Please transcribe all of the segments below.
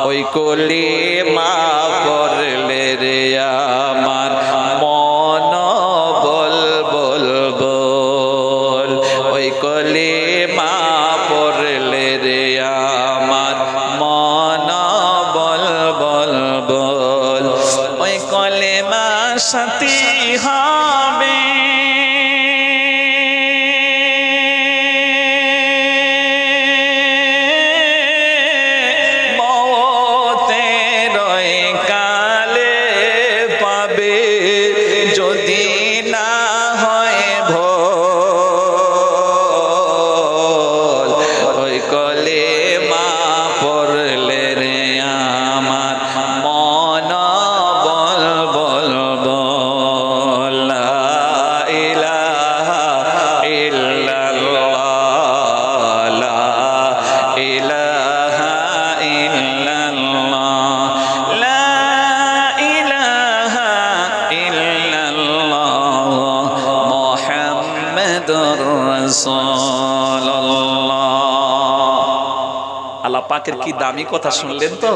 ওই কলিমা পড়লে রে আমার মন বল বল বল, ওই কলিমা পড়লে রে আমার মন বল বল বল, ওই কলিমা সাথী হবে আল্লাহ পাকের কি দামি কথা শুনলেন তো,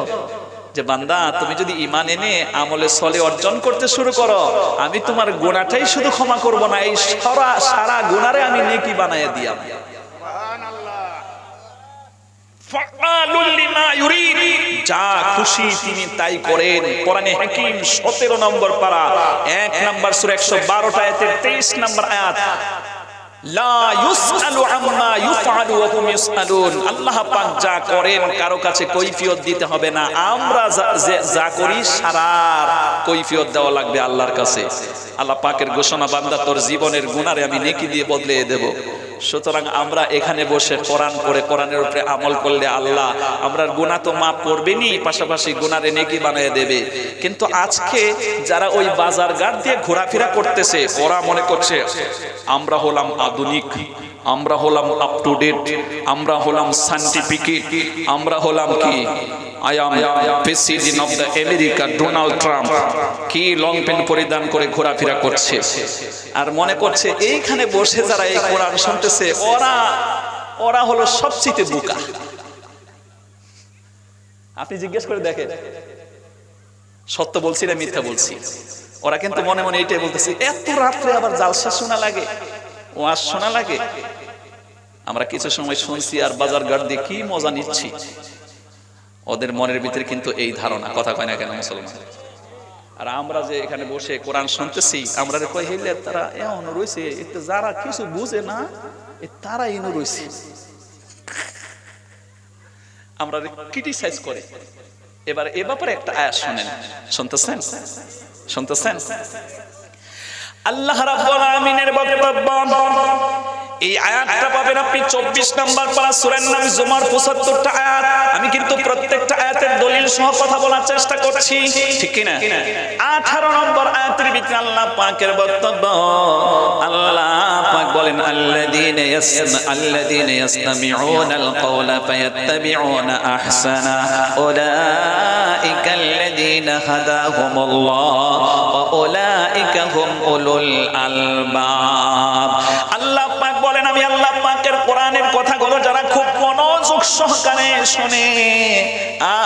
যে বান্দা তুমি যদি ঈমান এনে আমলে সলে অর্জন করতে শুরু করো, আমি তোমার গুনাহটাই শুধু ক্ষমা করব না, এই সারা গুনারে আমি নেকি বানায়া দিয়াম। সুবহানাল্লাহ। ফাআলুল লিমা ইউরিদ, যা খুশি তিনি তাই করেন। কোরআনে হাকিম 17 নম্বর পারা 1 নম্বর সূরা 112 আয়াতের 23 নম্বর আয়াত, লা ইউসআলু আম্মা ইউফআলু ওয়া হুম ইউসআলুন। আল্লাহ পাক যা করেন কারো কাছে কৈফিয়ত দিতে হবে না, আমরা যা করি সারার কৈফিয়ত দেওয়া লাগবে আল্লাহর কাছে। আল্লাহ পাকের ঘোষণা, বান্দা তোর জীবনের গুনারে আমি নেকি দিয়ে বদলে দেব। সুতরাং আমরা এখানে বসে কোরআন পড়ে কোরআনের উপরে আমল করলে আল্লাহ আমরার গুনাহ তো মাফ করবেনই, পাশাপাশি গুনারে নেকি বানিয়ে দেবে। কিন্তু আজকে যারা ওই বাজার ঘাট দিয়ে ঘোরাফেরা করতেছে, ওরা মনে করছে আমরা হলাম আধুনিক, আমরা হলাম আপ টু ডেট, আমরা হলাম সায়েন্টিফিক, আমরা হলাম কি I am president of the America Donald Trump, কি লং প্যান্ট পরিধান করে ঘোরাফেরা করছে। আর মনে করছে এইখানে বসে যারা এই কোরআন শুনতেছে ওরা হলো সবচেয়ে বোকা। আপনি জিজ্ঞেস করে দেখেন সত্য বলছি না মিথ্যা বলছি। ওরা কিন্তু মনে মনে এইটাই বলতেছে, এত রাত্রে আবার জালসা শোনা লাগে, ওয়াজ শোনা লাগে। আমরা কিছু সময় শুনছি আর বাজার ঘাট দিয়ে কি মজা নিচ্ছি। ওদের মনের ভিতরে কিন্তু এই ধারণা, কথা কয় না কেন মুসলমান? আর আমরা যে এখানে বসে কোরআন শুনতেছি, আমরা কই হইলে তারা এমন রয়েছে, যারা কিছু বুঝে না তারা এমন রয়েছে, আমরা ক্রিটিসাইজ করে। এবার এ ব্যাপারে একটা আয়াত শুনেন, শুনতেছেন শুনতেছেন? আল্লাহ রাব্বুল আমিনের বক্তব্য, এই আয়াতটা পাবেন আপনি 24 নম্বর পারা সূরার নাম জুমার 75টা আয়াত। আমি কিন্তু প্রত্যেকটা আয়াতের দলিল সহ কথা বলার চেষ্টা করছি, ঠিক কি না? 18 নম্বর আয়াতের ভিতরে আল্লাহ পাকের বক্তব্য, আল্লাহ পাক বলেন আল্লাযীনা ইয়াসতামিউনাল কাওলা ফায়াত্তাবিউনা আহসানা উলাইকাল্লাযীনা হাদাহুমুল্লাহ ওয়া উলাইকা হুম উলুল আলবাব। আল্লাহ পাক বলেন, আমি আল্লাহ পাকের কোরআনের কথাগুলো যারা খুব মনোযোগ সহকারে শুনে,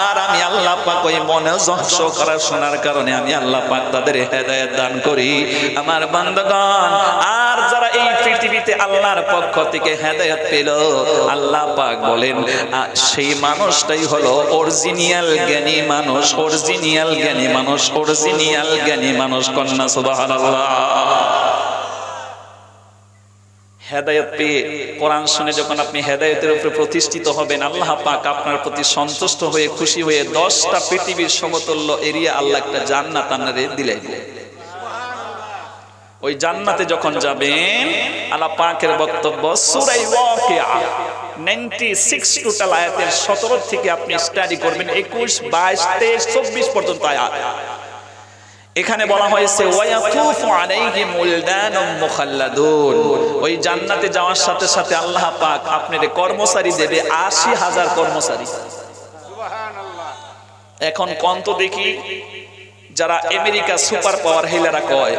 আর আমি আল্লাহ পাক ওই মনোযোগ সহকারে শোনার কারণে আমি আল্লাহ পাক তাদের হেদায়েত দান করি আমার বান্দাগণ। আর যারা এই পৃথিবীতে আল্লাহর পক্ষ থেকে হেদায়েত পেল, আল্লাহ পাক বলেন সেই মানুষটাই হলো অরিজিনাল জ্ঞানী মানুষ, অরিজিনাল জ্ঞানী মানুষ, অরিজিনাল জ্ঞানী মানুষ। কন্যা সুবহানাল্লাহ। হেদায়েত পেয়ে কোরআন শুনে যখন আপনি হেদায়েতের উপরে প্রতিষ্ঠিত হবেন, আল্লাহ পাক আপনার প্রতি সন্তুষ্ট হয়ে খুশি হয়ে 10টা পৃথিবীর সমতুল্য এরিয়া আল্লাহ একটা জান্নাত আপনারে দিলেন। ওই জান্নাতে যখন যাবেন, আল্লাহ পাকের বক্তব্য সূরা ওয়াকিয়া 96 টোটাল আয়াতের 17 থেকে আপনি স্টাডি করবেন, 21, 22, 23, 24 পর্যন্ত আয়াত। এখানে বলা হয়েছে ওয়ায়াতুফু আলাইহিম উলদানুম মুখাল্লাদুন, ওই জান্নাতে যাওয়ার সাথে সাথে আল্লাহ পাক আপনাদের কর্মচারী দেবে 80,000 কর্মচারী। সুবহানাল্লাহ। এখন কোন তো দেখি যারা আমেরিকা সুপার পাওয়ার হেলারা কয়,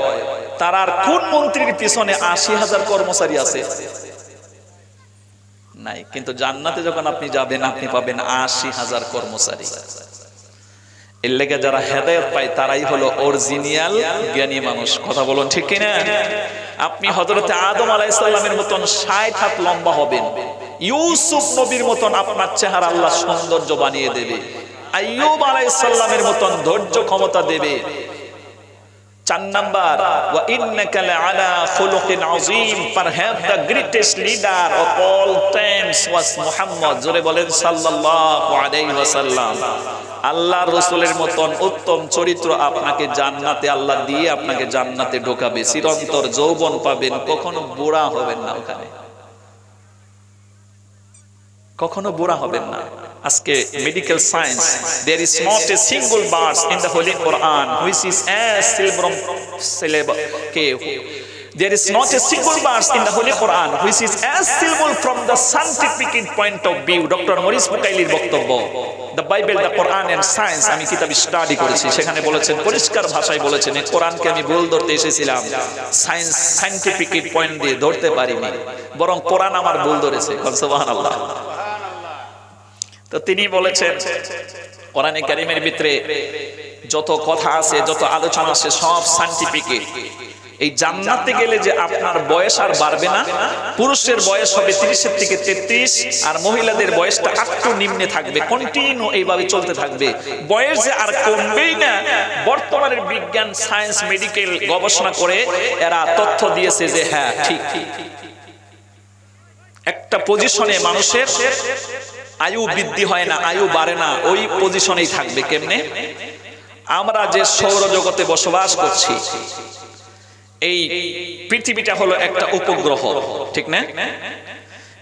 তার কোন মন্ত্রীর পিছনে 80,000 কর্মচারী আছে? নাই। কিন্তু জান্নাতে যখন আপনি যাবেন, আপনি পাবেন 80,000 কর্মচারী। এর লেগে যারা হেদায়েত পায় তারাই হলো অরিজিনাল জ্ঞানী মানুষ। কথা বলুন ঠিক কিনা? আপনি হযরতে আদম আলাইহিস সালামের মতন 60 হাত লম্বা হবেন, ইউসুফ নবীর মতন আপনার চেহারা আল্লাহ সৌন্দর্য বানিয়ে দেবে, আইয়ুব আলাইহিস সালামের মতন ধৈর্য ক্ষমতা দেবে। 4 নাম্বার, ওয়া ইন্নাকা লাআলা খুলুকিন আযীম, perhaps the greatest leader of all times was Muhammad. জোরে বলেন সাল্লাল্লাহু আলাইহি ওয়াসাল্লাম। আল্লাহর রাসূলের মতন উত্তম চরিত্র আপনাকে জান্নাতে আল্লাহ দিয়ে আপনাকে জান্নাতে ঢোকাবে, চিরন্তর যৌবন পাবেন, কখনো বুড়া হবেন না, ওখানে কখনো বুড়া হবেন না। আজকে medical science, there is not a single verse in the Holy Quran which is as there is not a single verse in the Holy Quran which is as syllable from the scientific point of view. Doctor Maurice বুকাইলির বক্তব্য, the Bible, the Quran and science, আমি কিতাব study করেছি, সেখানে বলেছেন, পরিষ্কার ভাষায় বলেছেন, এই কোরআনকে আমি ভুল ধরতে এসেছিলাম, সায়েন্টিফিক পয়েন্ট দিয়ে ধরতে পারিনি, বরং কোরআন আমার ভুল ধরেছে। সুবহানাল্লাহ। তো তিনি বলেছেন কোরআনে কারীমের ভিতরে যত কথা আছে, যত আলোচনা আছে, সব সায়েন্টিফিক। এই জান্নাতে গেলে যে আপনার বয়স আর বাড়বে না, পুরুষের বয়স হবে 30 থেকে 33 আর মহিলাদের বয়সটা একটু নিম্নে থাকবে, কন্টিনিউ এইভাবে চলতে থাকবে, বয়স যে আর কমবেই না। বর্তমানের বিজ্ঞান, সায়েন্স, মেডিকেল গবেষণা করে এরা তথ্য দিয়েছে যে হ্যাঁ ঠিক, একটা পজিশনে মানুষের আয়ু বৃদ্ধি হয় না, আয়ু বাড়ে না, ওই পজিশনেই থাকবে। কেমনে? আমরা যে সৌরজগতে বসবাস করছি, এই পৃথিবীটা হলো একটা উপগ্রহ, ঠিক না?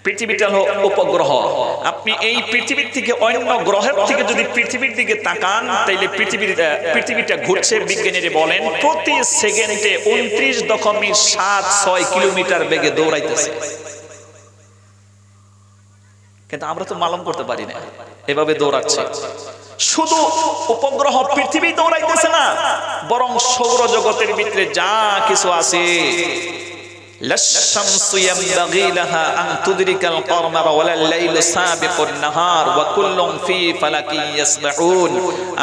পৃথিবীটা হলো উপগ্রহ। আপনি এই পৃথিবীর থেকে অন্য গ্রহের থেকে যদি পৃথিবীর দিকে তাকান, তাইলে পৃথিবীটা ঘুরছে, বিজ্ঞানীরা বলেন প্রতি সেকেন্ডে 29.76 কিলোমিটার বেগে দৌড়াইতেছে। কিন্তু আমরা তো মালুম করতে পারি না, এভাবে দৌড়াচ্ছে। শুধু উপগ্রহ পৃথিবী দৌড়াইতেছে না, বরং সৌরজগতের ভিতরে যা কিছু আছে, লাশ-শামসু ইয়ামবাগি লাহা আন তুদরিকাল কমারা ওয়ালাল লাইলু সাবিকুন নাহার ওয়া কুল্লুম ফি ফালাকি ইয়াসবাহুন।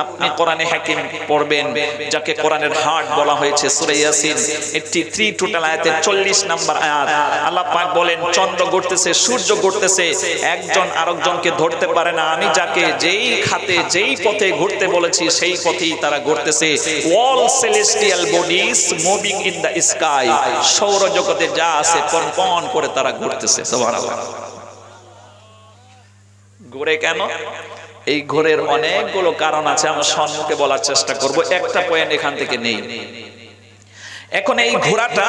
আপনি কোরআনে হাকিম পড়বেন, যাকে কোরআনের হার্ট বলা হয়েছে, সূরা ইয়াসিন 83 টোটাল আয়াতের 40 নাম্বার আয়াত। আল্লাহ পাক বলেন, চন্দ্র ঘুরতেছে, সূর্য ঘুরতেছে, একজন আরেকজনকে ধরতে পারে না, আমি যাকে যেই খাতে যেই পথে ঘুরতে বলেছি সেই পথেই তারা ঘুরতেছে। All celestial bodies moving in the sky, সৌরজগতে যা আছে পন করে তারা ঘুরতেছে। সুবহানাল্লাহ। ঘুরে কেন? এই ঘোরের অনেকগুলো কারণ আছে, আমরা সম্মুখে বলার চেষ্টা করব, একটা পয়েন্ট এখান থেকে নেই। এখন এই ঘোড়াটা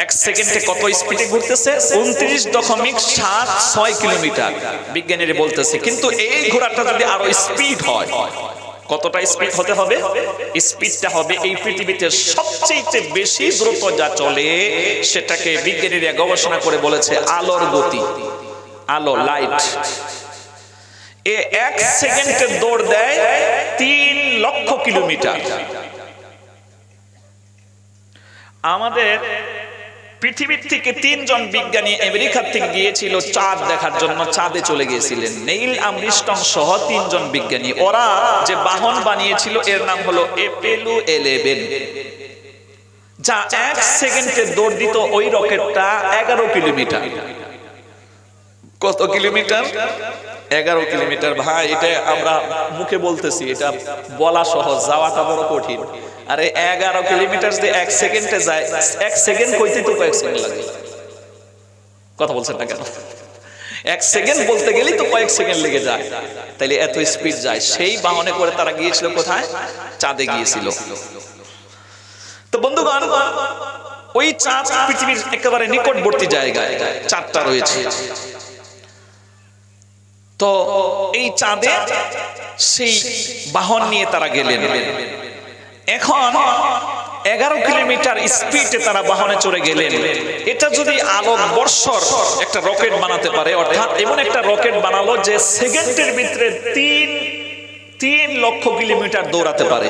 1 সেকেন্ডে কত স্পিডে ঘুরতেছে? 29.76 কিলোমিটার বিজ্ঞানীরা বলতেছে। কিন্তু এই ঘোড়াটা যদি আরো স্পিড হয়, কতটা স্পিড হতে হবে? স্পিডটা হবে এই পৃথিবীতে সবচেয়ে বেশি দ্রুত যা চলে, সেটাকে বিজ্ঞানীরা গবেষণা করে বলেছে আলোর গতি, আলো, লাইট। 1 সেকেন্ডে দৌড় দেয় 3 লক্ষ কিলোমিটার। আমাদের পৃথিবীর থেকে 3 জন বিজ্ঞানী আমেরিকা থেকে গিয়েছিল চাঁদ দেখার জন্য, চাঁদে চলে গিয়েছিলেন। নেইল আর্মস্ট্রং সহ 3 জন বিজ্ঞানী। ওরা যে বাহন বানিয়েছিল এর নাম হলো অ্যাপোলো 11, যা 1 সেকেন্ডে দৌড় দিত ওই রকেটটা 11 কিলোমিটার। কত কিলোমিটার? 11 কিলোমিটার। ভাই, এটা আমরা মুখে বলতেছি, এটা বলা সহজ, যাওয়াটা বড় কঠিন। আরে 11 কিলোমিটার যে 1 সেকেন্ডে যায়, 1 সেকেন্ড কইতে তো কয়েক সেকেন্ড লাগে। কথা বলছেন না কেন? 1 সেকেন্ড বলতে গেলেই তো কয়েক সেকেন্ড লেগে যায়, তাইলে এত স্পিড যায়। সেই বাহনে করে তারা গিয়েছিল কোথায়? চাঁদে গিয়েছিল। তো বন্ধুগণ, ওই চাঁদ পৃথিবীর একেবারে নিকটবর্তী জায়গায় চাঁদটা রয়েছে। তো এই চাঁদে সেই বাহন নিয়ে তারা গেলেন। এখন 11 কিলোমিটার স্পিডে তারা বাহনে চড়ে গেলেন। এটা যদি আলোক বর্ষর একটা রকেট বানাতে পারে, অর্থাৎ এমন একটা রকেট বানালো যে সেকেন্ডের ভিতরে 3 লক্ষ কিলোমিটার দৌড়াতে পারে,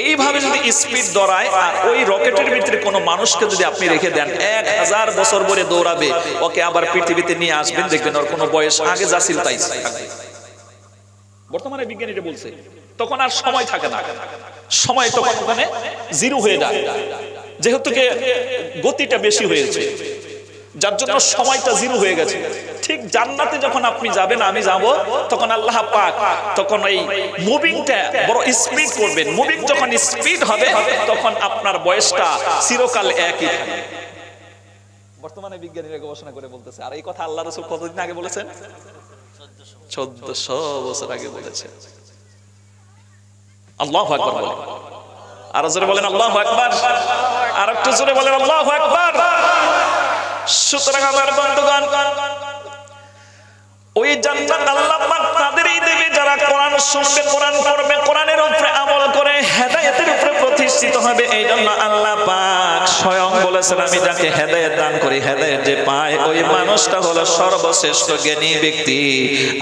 এইভাবে যদি স্পিড দৌড়ায়, আর ওই রকেটের ভিতরে কোনো মানুষকে যদি আপনি রেখে দেন, 1000 বছর ধরে দৌড়াবে, ওকে আবার পৃথিবীতে নিয়ে আসবেন, দেখবেন ওর কোনো বয়স আগে যা ছিল তাই থাকবে। বর্তমানে বিজ্ঞানীরা বলছে তখন আর সময় থাকে না, সময় তখন ওখানে জিরো হয়ে যায়, যেহেতু গতিটা বেশি হয়েছে, যার জন্য সময়টা জিরো হয়ে গেছে। ঠিক জান্নাতে যখন আপনি যাবেন, আমি যাব, তখন আল্লাহ পাক তখন এই মুভিংটা বড় স্পিড করবেন। মুভিং যখন স্পিড হবে তখন আপনার বয়সটা চিরকাল একই থাকবে। বর্তমানে বিজ্ঞানীরা গবেষণা করে বলতেছে, আর এই কথা আল্লাহ রাসূল কতদিন আগে বলেছেন? 1400 বছর আগে বলেছেন। আল্লাহু আকবার বলেন, আর জোরে বলেন আল্লাহু আকবার, আর একটু জোরে বলেন আল্লাহু আকবার। সুতরাং আমার বন্ধুগণ, ওই জান্নাত আল্লাহ পাক তাদেরই দেবে যারা কোরআন শুনবে, কোরআন পড়বে, কোরআনের উপরে আমল করে হেদায়েতের উপরে প্রতিষ্ঠিত হবে। এই জন্য আল্লাহ পাক স্বয়ং বলেছেন, আমি যাকে হেদায়েত দান করি, হেদায়েত যে পায় ওই মানুষটা হলো সর্বশ্রেষ্ঠ জ্ঞানী ব্যক্তি।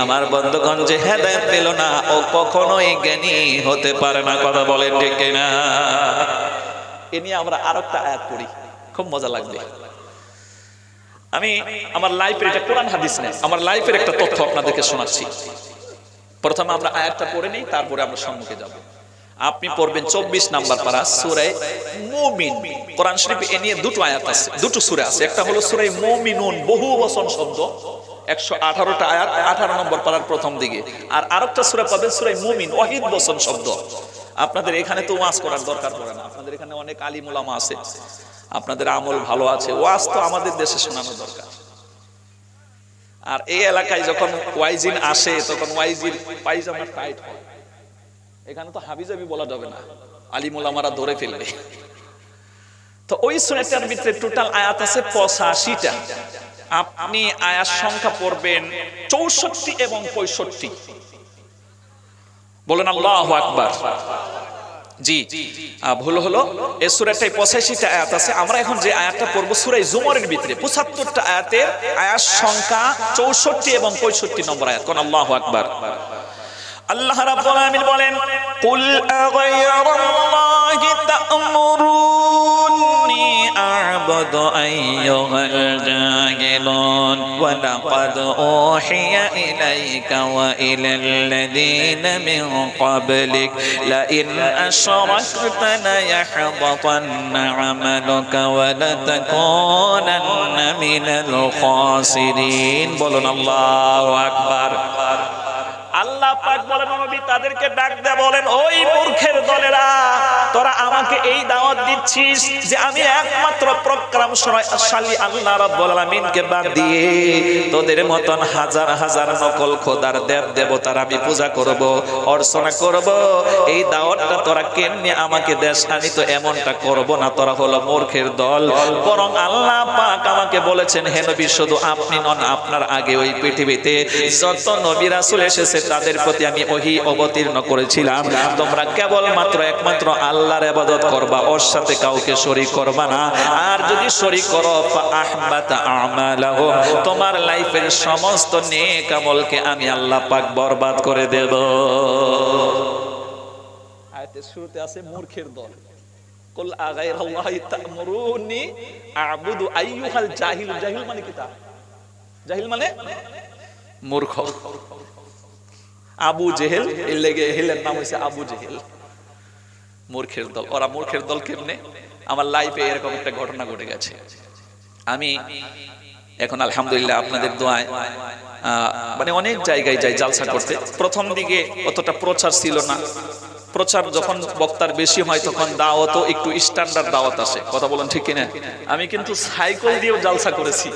আমার বন্ধুগণ, যে হেদায়েত পেল না ও কখনোই জ্ঞানী হতে পারে না। কথা বলেন ঠিক কিনা? এ নিয়ে আমরা আরেকটা আয়াত পড়ি, খুব মজা লাগবে। আমি আমার লাইফের, এটা কোরআন হাদিস না, আমার লাইফের একটা তথ্য আপনাদেরকে শোনাচ্ছি। প্রথমে আমরা আয়াতটা পড়ে নেই, তারপরে আমরা সম্মুখে যাব। আপনি পড়বেন 24 নাম্বার পারা সূরা মুমিন। কোরআন শরীফে এ নিয়ে দুটো আয়াত আছে, দুটো সূরা আছে। একটা হলো সূরা মুমিনুন, বহুবচন শব্দ, 118টা আয়াত, 18 নম্বর পারার প্রথম দিকে। আর আরেকটা সূরা পাবেন সূরা মুমিন, ওয়াহিদ বচন শব্দ। আপনাদের এখানে তো ওয়াজ করার দরকার পড়ে না, আপনাদের এখানে অনেক আলিম উলামা আছে, আপনাদের আমল ভালো আছে, ওয়াজ তো আমাদের দেশে শোনানো দরকার। আর এই এলাকায় যখন ওয়াইজিন আসে তখন ওয়াইজির পায়জামা টাইট হয়। এখানে তো হাবিজাবি বলা যাবে না, আলিম উলামারা ধরে ফেলবে। তো ওই সূরাটার ভিতরে টোটাল আয়াত আছে 85টা। আপনি আয়াত সংখ্যা পড়বেন 64 এবং 65। বলেন আল্লাহু আকবার। জি, ভুল হলো, এই সূরাটায় 85টা আয়াত আছে। আমরা এখন যে আয়াতটা পড়ব সূরা জুমারের ভিতরে 75টা আয়াতের আয়াত সংখ্যা 64 এবং 65 নম্বর আয়াত। কোন আল্লাহু আকবার। আল্লাহ রাব্বুল আলামিন বলেন, কুল আগায়রাল্লাহি তা'মুরুনি আ'বুদু আইয়ুহাল জাহিলুন ওয়া লাকাদ উহিয়া ইলাইকা ওয়া ইলাল লাযীনা মিন ক্বাবলিক লা ইন আশরাকতা লা ইয়াহবাতান্না 'আমালুকা ওয়া লা তাকুনান্না মিনাল খাসিরিন। বলুন আল্লাহু আকবার। আল্লাহ পাক বলেন, নবী তাদেরকে ডাক দেয়া বলেন, ওই মূর্খের দলেরা, তোরা আমাকে এই দাওয়াত দিচ্ছিস যে আমি একমাত্র প্রজ্ঞাশালী আল্লাহ রাব্বুল আলামিনকে বাদ দিয়ে তোদের মতন হাজার হাজার নকল খোদার দেব দেবতার আমি পূজা করব, অর্চনা করব। এই দাওয়াতটা তোরা কেমনে আমাকে দেশ? আমি তো এমনটা করব না। তোরা হলো মূর্খের দল। বরং আল্লাহ পাক আমাকে বলেছেন, হে নবী, শুধু আপনি নন, আপনার আগে ওই পৃথিবীতে যত নবী রাসূল এসেছে তাদের প্রতি আমি ওহী অবতীর্ণ করেছিলাম, তোমরা কেবলমাত্র একমাত্র আল্লাহর ইবাদত করবা, ওর সাথে কাউকে শরীক করবা না। আর যদি শরীক করো ফাআহবাতা আমালাহুম, তোমার লাইফের সমস্ত নেক আমলকে আমি আল্লাহ পাক বরবাদ করে দেব। আয়াতের শুরুতে আছে মূর্খের দল। কুল আগায়রাল্লাহি তা'মুরুনি আ'বুদু আইয়ুহাল জাহিল। জাহিল মানে কি? তা জাহিল মানে মূর্খ। আবু জেহেল, এর লেগে হেলের নাম হয়েছে আবু জেহেল। মূর্খের দল। ওরা মূর্খের দল কেমনে? আমার লাইফে এরকম একটা ঘটনা ঘটে গেছে। আমি এখন আলহামদুলিল্লাহ আপনাদের দোয়ায় মানে অনেক জায়গায় যাই জালসা করতে। প্রথম দিকে অতটা প্রচার ছিল না। প্রচার যখন বক্তার বেশি হয় তখন দাওয়াতও একটু স্ট্যান্ডার্ড দাওয়াত আসে। কথা বলেন ঠিক কিনা? আমি কিন্তু সাইকেল দিয়েও জালসা করেছি,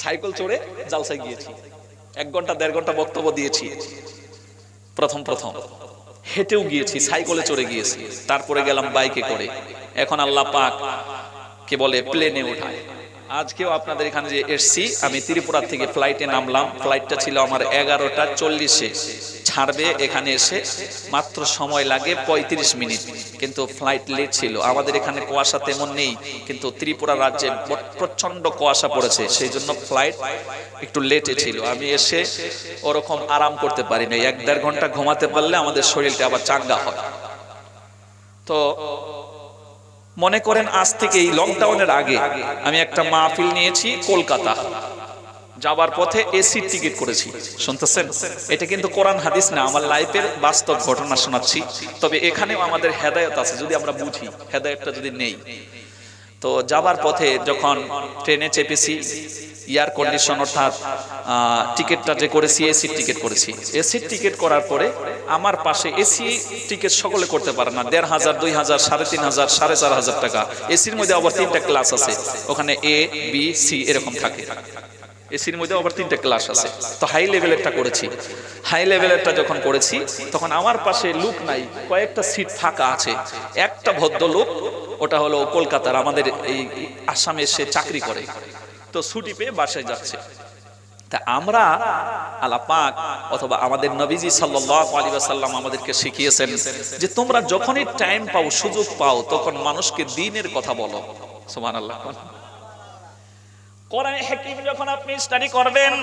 সাইকেল চড়ে জালসায় গিয়েছি, 1 ঘন্টা 1.5 ঘন্টা বক্তব্য দিয়েছি। প্রথম হেঁটেও গিয়েছি, সাইকেলে চড়ে গিয়েছি, তারপরে গেলাম বাইকে করে। এখন আল্লাহ পাক কে বলে প্লেনে ওঠায়। আজকেও আপনাদের এখানে যে এসছি, আমি ত্রিপুরা থেকে ফ্লাইটে নামলাম। ফ্লাইটটা ছিল আমার 11:40-এ ছাড়বে। এখানে এসে মাত্র সময় লাগে 35 মিনিট, কিন্তু ফ্লাইট লেট ছিল। আমাদের এখানে কুয়াশা তেমন নেই, কিন্তু ত্রিপুরা রাজ্যে প্রচন্ড কুয়াশা পড়েছে, সেই জন্য ফ্লাইট একটু লেটে ছিল। আমি এসে ওরকম আরাম করতে পারি না। 1-1.5 ঘন্টা ঘুমাতে পারলে আমাদের শরীরটা আবার চাঙ্গা হয়। তো মনে করেন আজ থেকে এই লকডাউনের আগে আমি একটা মাহফিল নিয়েছি কলকাতা, যাবার পথে এসির টিকিট করেছি। শুনতেছেন? এটা কিন্তু কোরআন হাদিস না, আমার লাইফের বাস্তব ঘটনা শোনাচ্ছি। তবে এখানেও আমাদের হেদায়েত আছে, যদি আমরা বুঝি, হেদায়েতটা যদি নেই। তো যাবার পথে যখন ট্রেনে চেপেছি, এয়ার কন্ডিশন অর্থাৎ টিকিটটা যে করেছি এসির টিকিট করেছি। এসির টিকিট করার পরে আমার পাশে, এসি টিকিট সকলে করতে পারে না, ১৫০০, ২০০০, ৩৫০০, ৪৫০০ টাকা। এসির মধ্যে আবার ৩টা ক্লাস আছে, ওখানে এ বি সি এরকম থাকে। এসির মধ্যে আবার 3টা ক্লাস আছে। তো হাই লেভেলেরটা করেছি। হাই লেভেলেরটা যখন করেছি তখন আমার পাশে লোক নাই, কয়েকটা সিট ফাঁকা আছে। একটা ভদ্রলোক, ওটা হলো কলকাতার, আমাদের এই আসামে সে চাকরি করে, তো ছুটি পেয়ে বাসায় যাচ্ছে। তা আমরা আল্লাহ পাক অথবা আমাদের নবীজি সাল্লাল্লাহু আলাইহি ওয়াসাল্লাম আমাদেরকে শিখিয়েছেন যে তোমরা যখনই টাইম পাও, সুযোগ পাও, তখন মানুষকে দ্বীনের কথা বলো। সুবহানাল্লাহ। কোরআনে হাকিম যখন আপনি স্টাডি করবেন,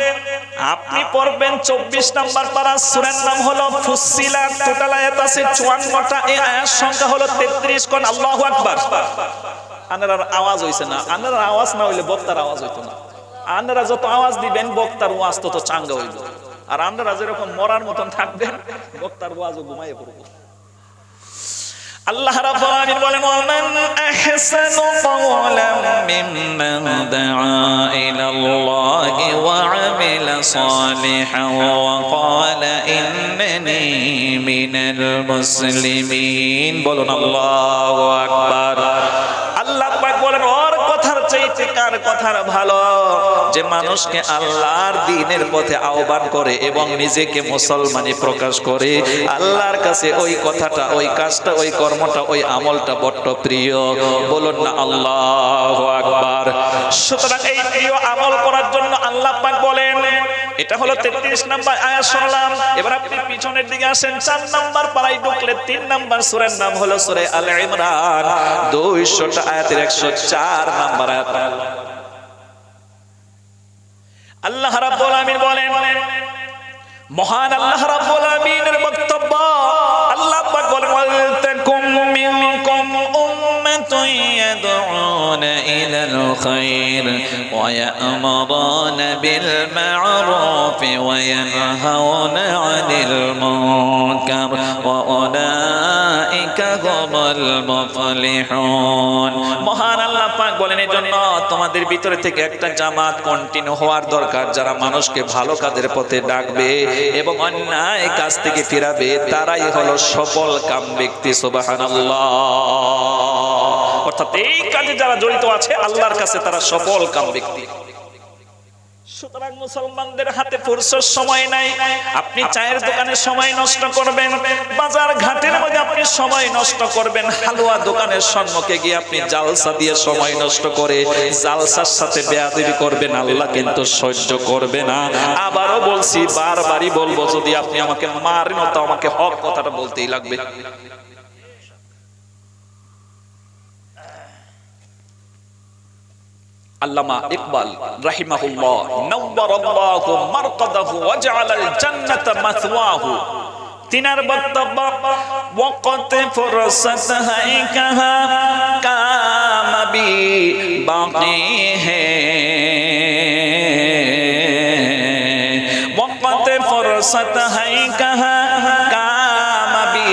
আপনি পড়বেন 24 নাম্বার পারা, সূরার নাম হলো ফুসসিলাত। টোটাল আয়াত আছে 54টা, এই আয়াত সংখ্যা হলো 33। কোন আল্লাহু আকবার। আনার আওয়াজ হইছে না, আনার আওয়াজ না হইলে বক্তার আওয়াজ হইতো না। আনারা যত আওয়াজ দিবেন বক্তার ওয়াজ তত চাঙ্গা হইব, আর আনারা যেরকম মরার মতন থাকবেন বক্তার ওয়াজও ঘুমাইয়ে পড়বে। আল্লাহ রাব্বুল আলামিন বলেন, ওয়ামান আহসানু ক্বাওলাম মিম্মান দাআ ইলাল্লাহি ওয়া আমিলা সালিহান ওয়া ক্বালা ইন্নানি মিনাল মুসলিমিন। বলুন আল্লাহু আকবার। আল্লাহ পাক বলেন, ওর কথার চাইতে কার কথার ভালো, যে মানুষকে আল্লাহর দ্বীনের পথে আহ্বান করে এবং নিজেকে মুসলমানি প্রকাশ করে। আল্লাহর কাছে ওই কথাটা, ওই কাজটা, ওই কর্মটা, ওই আমলটা বড্ড প্রিয়। বলুন না আল্লাহু আকবার। সুতরাং এই প্রিয় আমল করার জন্য আল্লাহ পাক বলেন, এটা হলো 33 নাম্বার আয়াত শুনলাম। এবার আপনি পিছনের দিকে আসেন, 4 নাম্বার পারায় ঢুকলে 3 নাম্বার সূরার নাম হলো সূরা আলে ইমরান, 200টা আয়াতের 104 নাম্বার আয়াত। আল্লাহ রাব্বুল আলামিন বলেন, মহান আল্লাহ রাব্বুল আলামিনের বক্তব্য, আল্লাহ পাক বলেন, ওয়ালতাকুম মিনকুম উম্মাতুন ইয়াদউনা ইলাল খায়র ওয়া ইয়া'মুরুনা বিল মা'রুফ ওয়া ইয়ানহাউনা 'আনিল মুনকার ওয়া উলাইকা হুমুল মুফলিহুন। মহান আল্লাহ পাক বলেন, এজন্য তোমাদের ভিতরে থেকে একটা জামাত কন্টিনিউ হওয়ার দরকার, যারা মানুষকে ভালো কাজের পথে ডাকবে এবং অন্যায় কাজ থেকে ফিরাবে, তারাই হলো সফল কাম ব্যক্তি। সুবহানাল্লাহ। অর্থাৎ এই কাজে যারা জড়িত আছে আল্লাহর কাছে তারা সফল কাম ব্যক্তি। সুতরাং মুসলমানদের হাতে ফুরসত সময় নাই। আপনি চায়ের দোকানে সময় নষ্ট করবেন, বাজার ঘাটের মধ্যে আপনি সময় নষ্ট করবেন, হালুয়া দোকানের সম্মুখে গিয়ে আপনি জালসা দিয়ে সময় নষ্ট করে জালসার সাথে বেয়াদবি করবেন, আল্লাহ কিন্তু সহ্য করবে না। আবারও বলছি, বারবারই বলবো, যদি আপনি আমাকে মারেন তো আমাকে হক কথাটা বলতেই লাগবে। আল্লামা ইকবাল রাহিমাহুল্লাহ নাওয়ারাল্লাহু মারকাদাহু ওয়া জাআলাল জান্নাতা মাথওয়াহু, তিনার বক্তব্য, ওয়াকত ফুরসত হাই কাহা কাম বি বাকি হ্যায়, ওয়াকত ফুরসত হাই কাহা কাম বি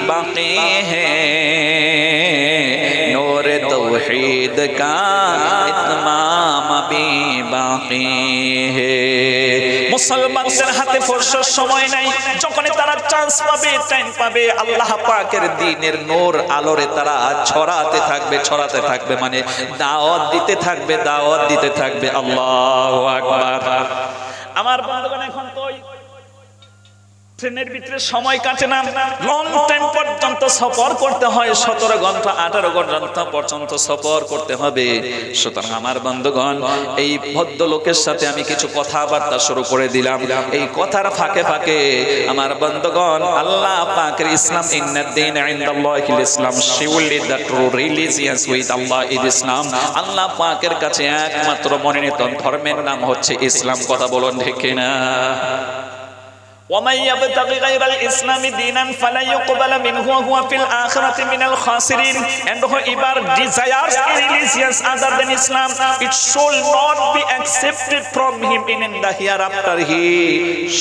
বাকি হ্যায়, নূর তৌহিদ কা ইতমাম বি বাকি হ্যায়। মুসলমানদের হাতে ফুরসত সময় নাই, যখনই তারা চান্স পাবে, টাইম পাবে, আল্লাহ পাকের দ্বীনের নূর আলোরে তারা ছড়াতে থাকবে, ছড়াতে থাকবে, মানে দাওয়াত দিতে থাকবে, দাওয়াত দিতে থাকবে। আল্লাহু আকবার। আমার বন্ধুগণ, এখন তো ট্রেনের ভিতরে সময় কাটে না, লং টাইম পর্যন্ত সফর করতে হয়, 17 ঘন্টা 18 ঘন্টা পর্যন্ত সফর করতে হবে। সুতরাং আমার বন্ধুগণ, এই ভদ্রলোকের সাথে আমি কিছু কথাবার্তা শুরু করে দিলাম। এই কথার ফাঁকে ফাঁকে আমার বন্ধুগণ, আল্লাহ পাকের ইসলাম, ইন্নাদ-দীন ইনদাল্লাহিল ইসলাম, surely the true religious with Allah is Islam. আল্লাহ পাকের কাছে একমাত্র মনোনীত ধর্মের নাম হচ্ছে ইসলাম। কথা বলুন ঠিক কিনা? ومن يبتغي غير الإسلام دينا فلن يقبل منه وهو في الآخرة من الخاسرين. And whoever desires a religion other than Islam, it shall not be accepted from him in the hereafter. He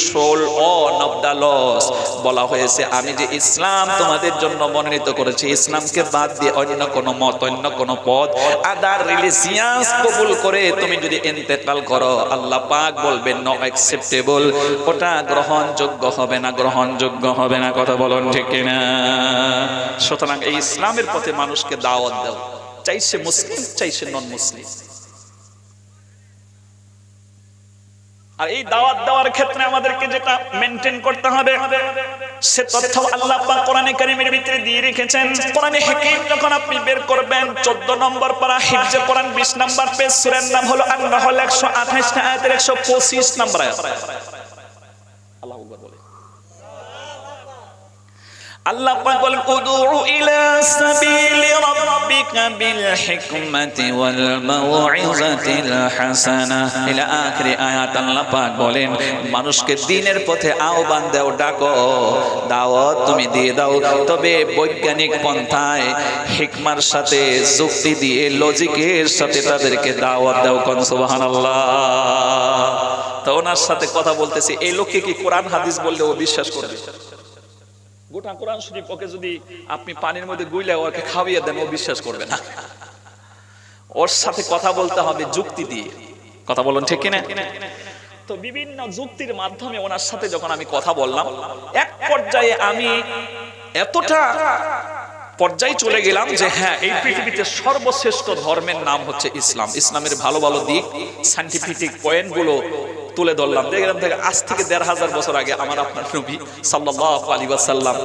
shall all of the laws. বলা হয়েছে আমি যে ইসলাম তোমাদের জন্য মনোনীত করেছি, ইসলামকে বাদ দিয়ে অন্য কোন মত, অন্য কোন পথ, আদার রিলিজিয়াস কবুল করে তুমি যদি ইন্তেকাল করো, আল্লাহ পাক বলবেন নো অ্যাকসেপ্টেবল, ওটা গ্রহণযোগ্য হবে না, গ্রহণযোগ্য হবে না। কথা বলুন ঠিক কিনা? সুতরাং এই ইসলামের পথে মানুষকে দাওয়াত দাও, চাইছে মুসলিম চাইছে নন মুসলিম। আর এই দাওয়াত দেওয়ার ক্ষেত্রে আমাদেরকে যেটা মেইনটেইন করতে হবে সে তথ্য আল্লাহ পাক কোরআনে কারীমের ভিতরে দিয়ে রেখেছেন। কোরআনে হাকীম যখন আপনি বের করবেন 14 নম্বর পারা হিফজে কোরআন 20 নম্বর পেজ, সূরার নাম হলো আন-নাহল 128 আয়াতের 125 নম্বর আয়াত। আল্লাহু আকবার বলে, আল্লাহ পাক বলেন উদউ ইলা সাবিলি রাব্বিকা বিল হিকমাতি ওয়াল মাউইযাতিল হাসানাহ ইলা আখির আয়াত। আল্লাহ পাক বলেন মানুষকে দ্বীনের পথে আহ্বান দাও, ডাকো, দাওয়াত তুমি দিয়ে দাও, তবে বৈজ্ঞানিক পন্থায় হিকমার সাথে যুক্তি দিয়ে লজিকের সাথে তাদেরকে দাওয়াত দাও। কোন সুবহানাল্লাহ। তো ওনার সাথে কথা বলতেছি, এই লোককে কি কোরআন হাদিস বললে ও বিশ্বাস করবে? গোটা কোরআন শরীফ ওকে যদি আপনি পানির মধ্যে গুইলা ওকে খাওয়িয়ে দেন, ও বিশ্বাস করবে না। ওর সাথে কথা বলতে হবে যুক্তি দিয়ে। কথা বলুন ঠিক কিনা? তো বিভিন্ন যুক্তির মাধ্যমে ওনার সাথে যখন আমি কথা বললাম, এক পর্যায়ে আমি এতটা পর্যায়ে চলে গেলাম যে হ্যাঁ, এই পৃথিবীতে সর্বশ্রেষ্ঠ ধর্মের নাম হচ্ছে ইসলাম। ইসলামের ভালো ভালো দিক, সায়েন্টিফিক পয়েন্টগুলো তুলে ধরলাম। দেখলাম থেকে আজ থেকে ১৫০০ বছর আগে আমার আপনার নবী সাল্লাল্লাহু আলাইহি ওয়াসাল্লাম,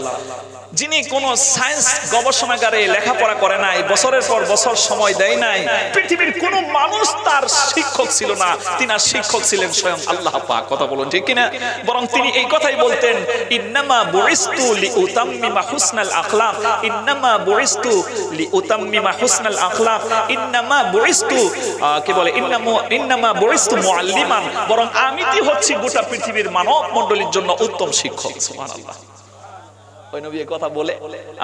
যিনি কোন সায়েন্স গবেষণাগারে লেখাপড়া করে নাই, বছরের পর বছর সময় দেয় নাই, পৃথিবীর কোন মানুষ তার শিক্ষক ছিল না, তিনার শিক্ষক ছিলেন স্বয়ং আল্লাহ পাক। কথা বলুন ঠিক কিনা? বরং তিনি এই কথাই বলতেন, ইন্নামা বুইস্তু লিউতাম্মিমা হুসনাল আখলাক, ইন্নামা বুইস্তু লিউতাম্মিমা হুসনাল আখলাক, ইন্নামা বুইস্তু কি বলে, ইন্নামা বুইস্তু মুআল্লিমান, বরং আমি কি হচ্ছি গোটা পৃথিবীর মানব মণ্ডলীর জন্য উত্তম শিক্ষক। সুবহানাল্লাহ। ওই নবী কথা বলে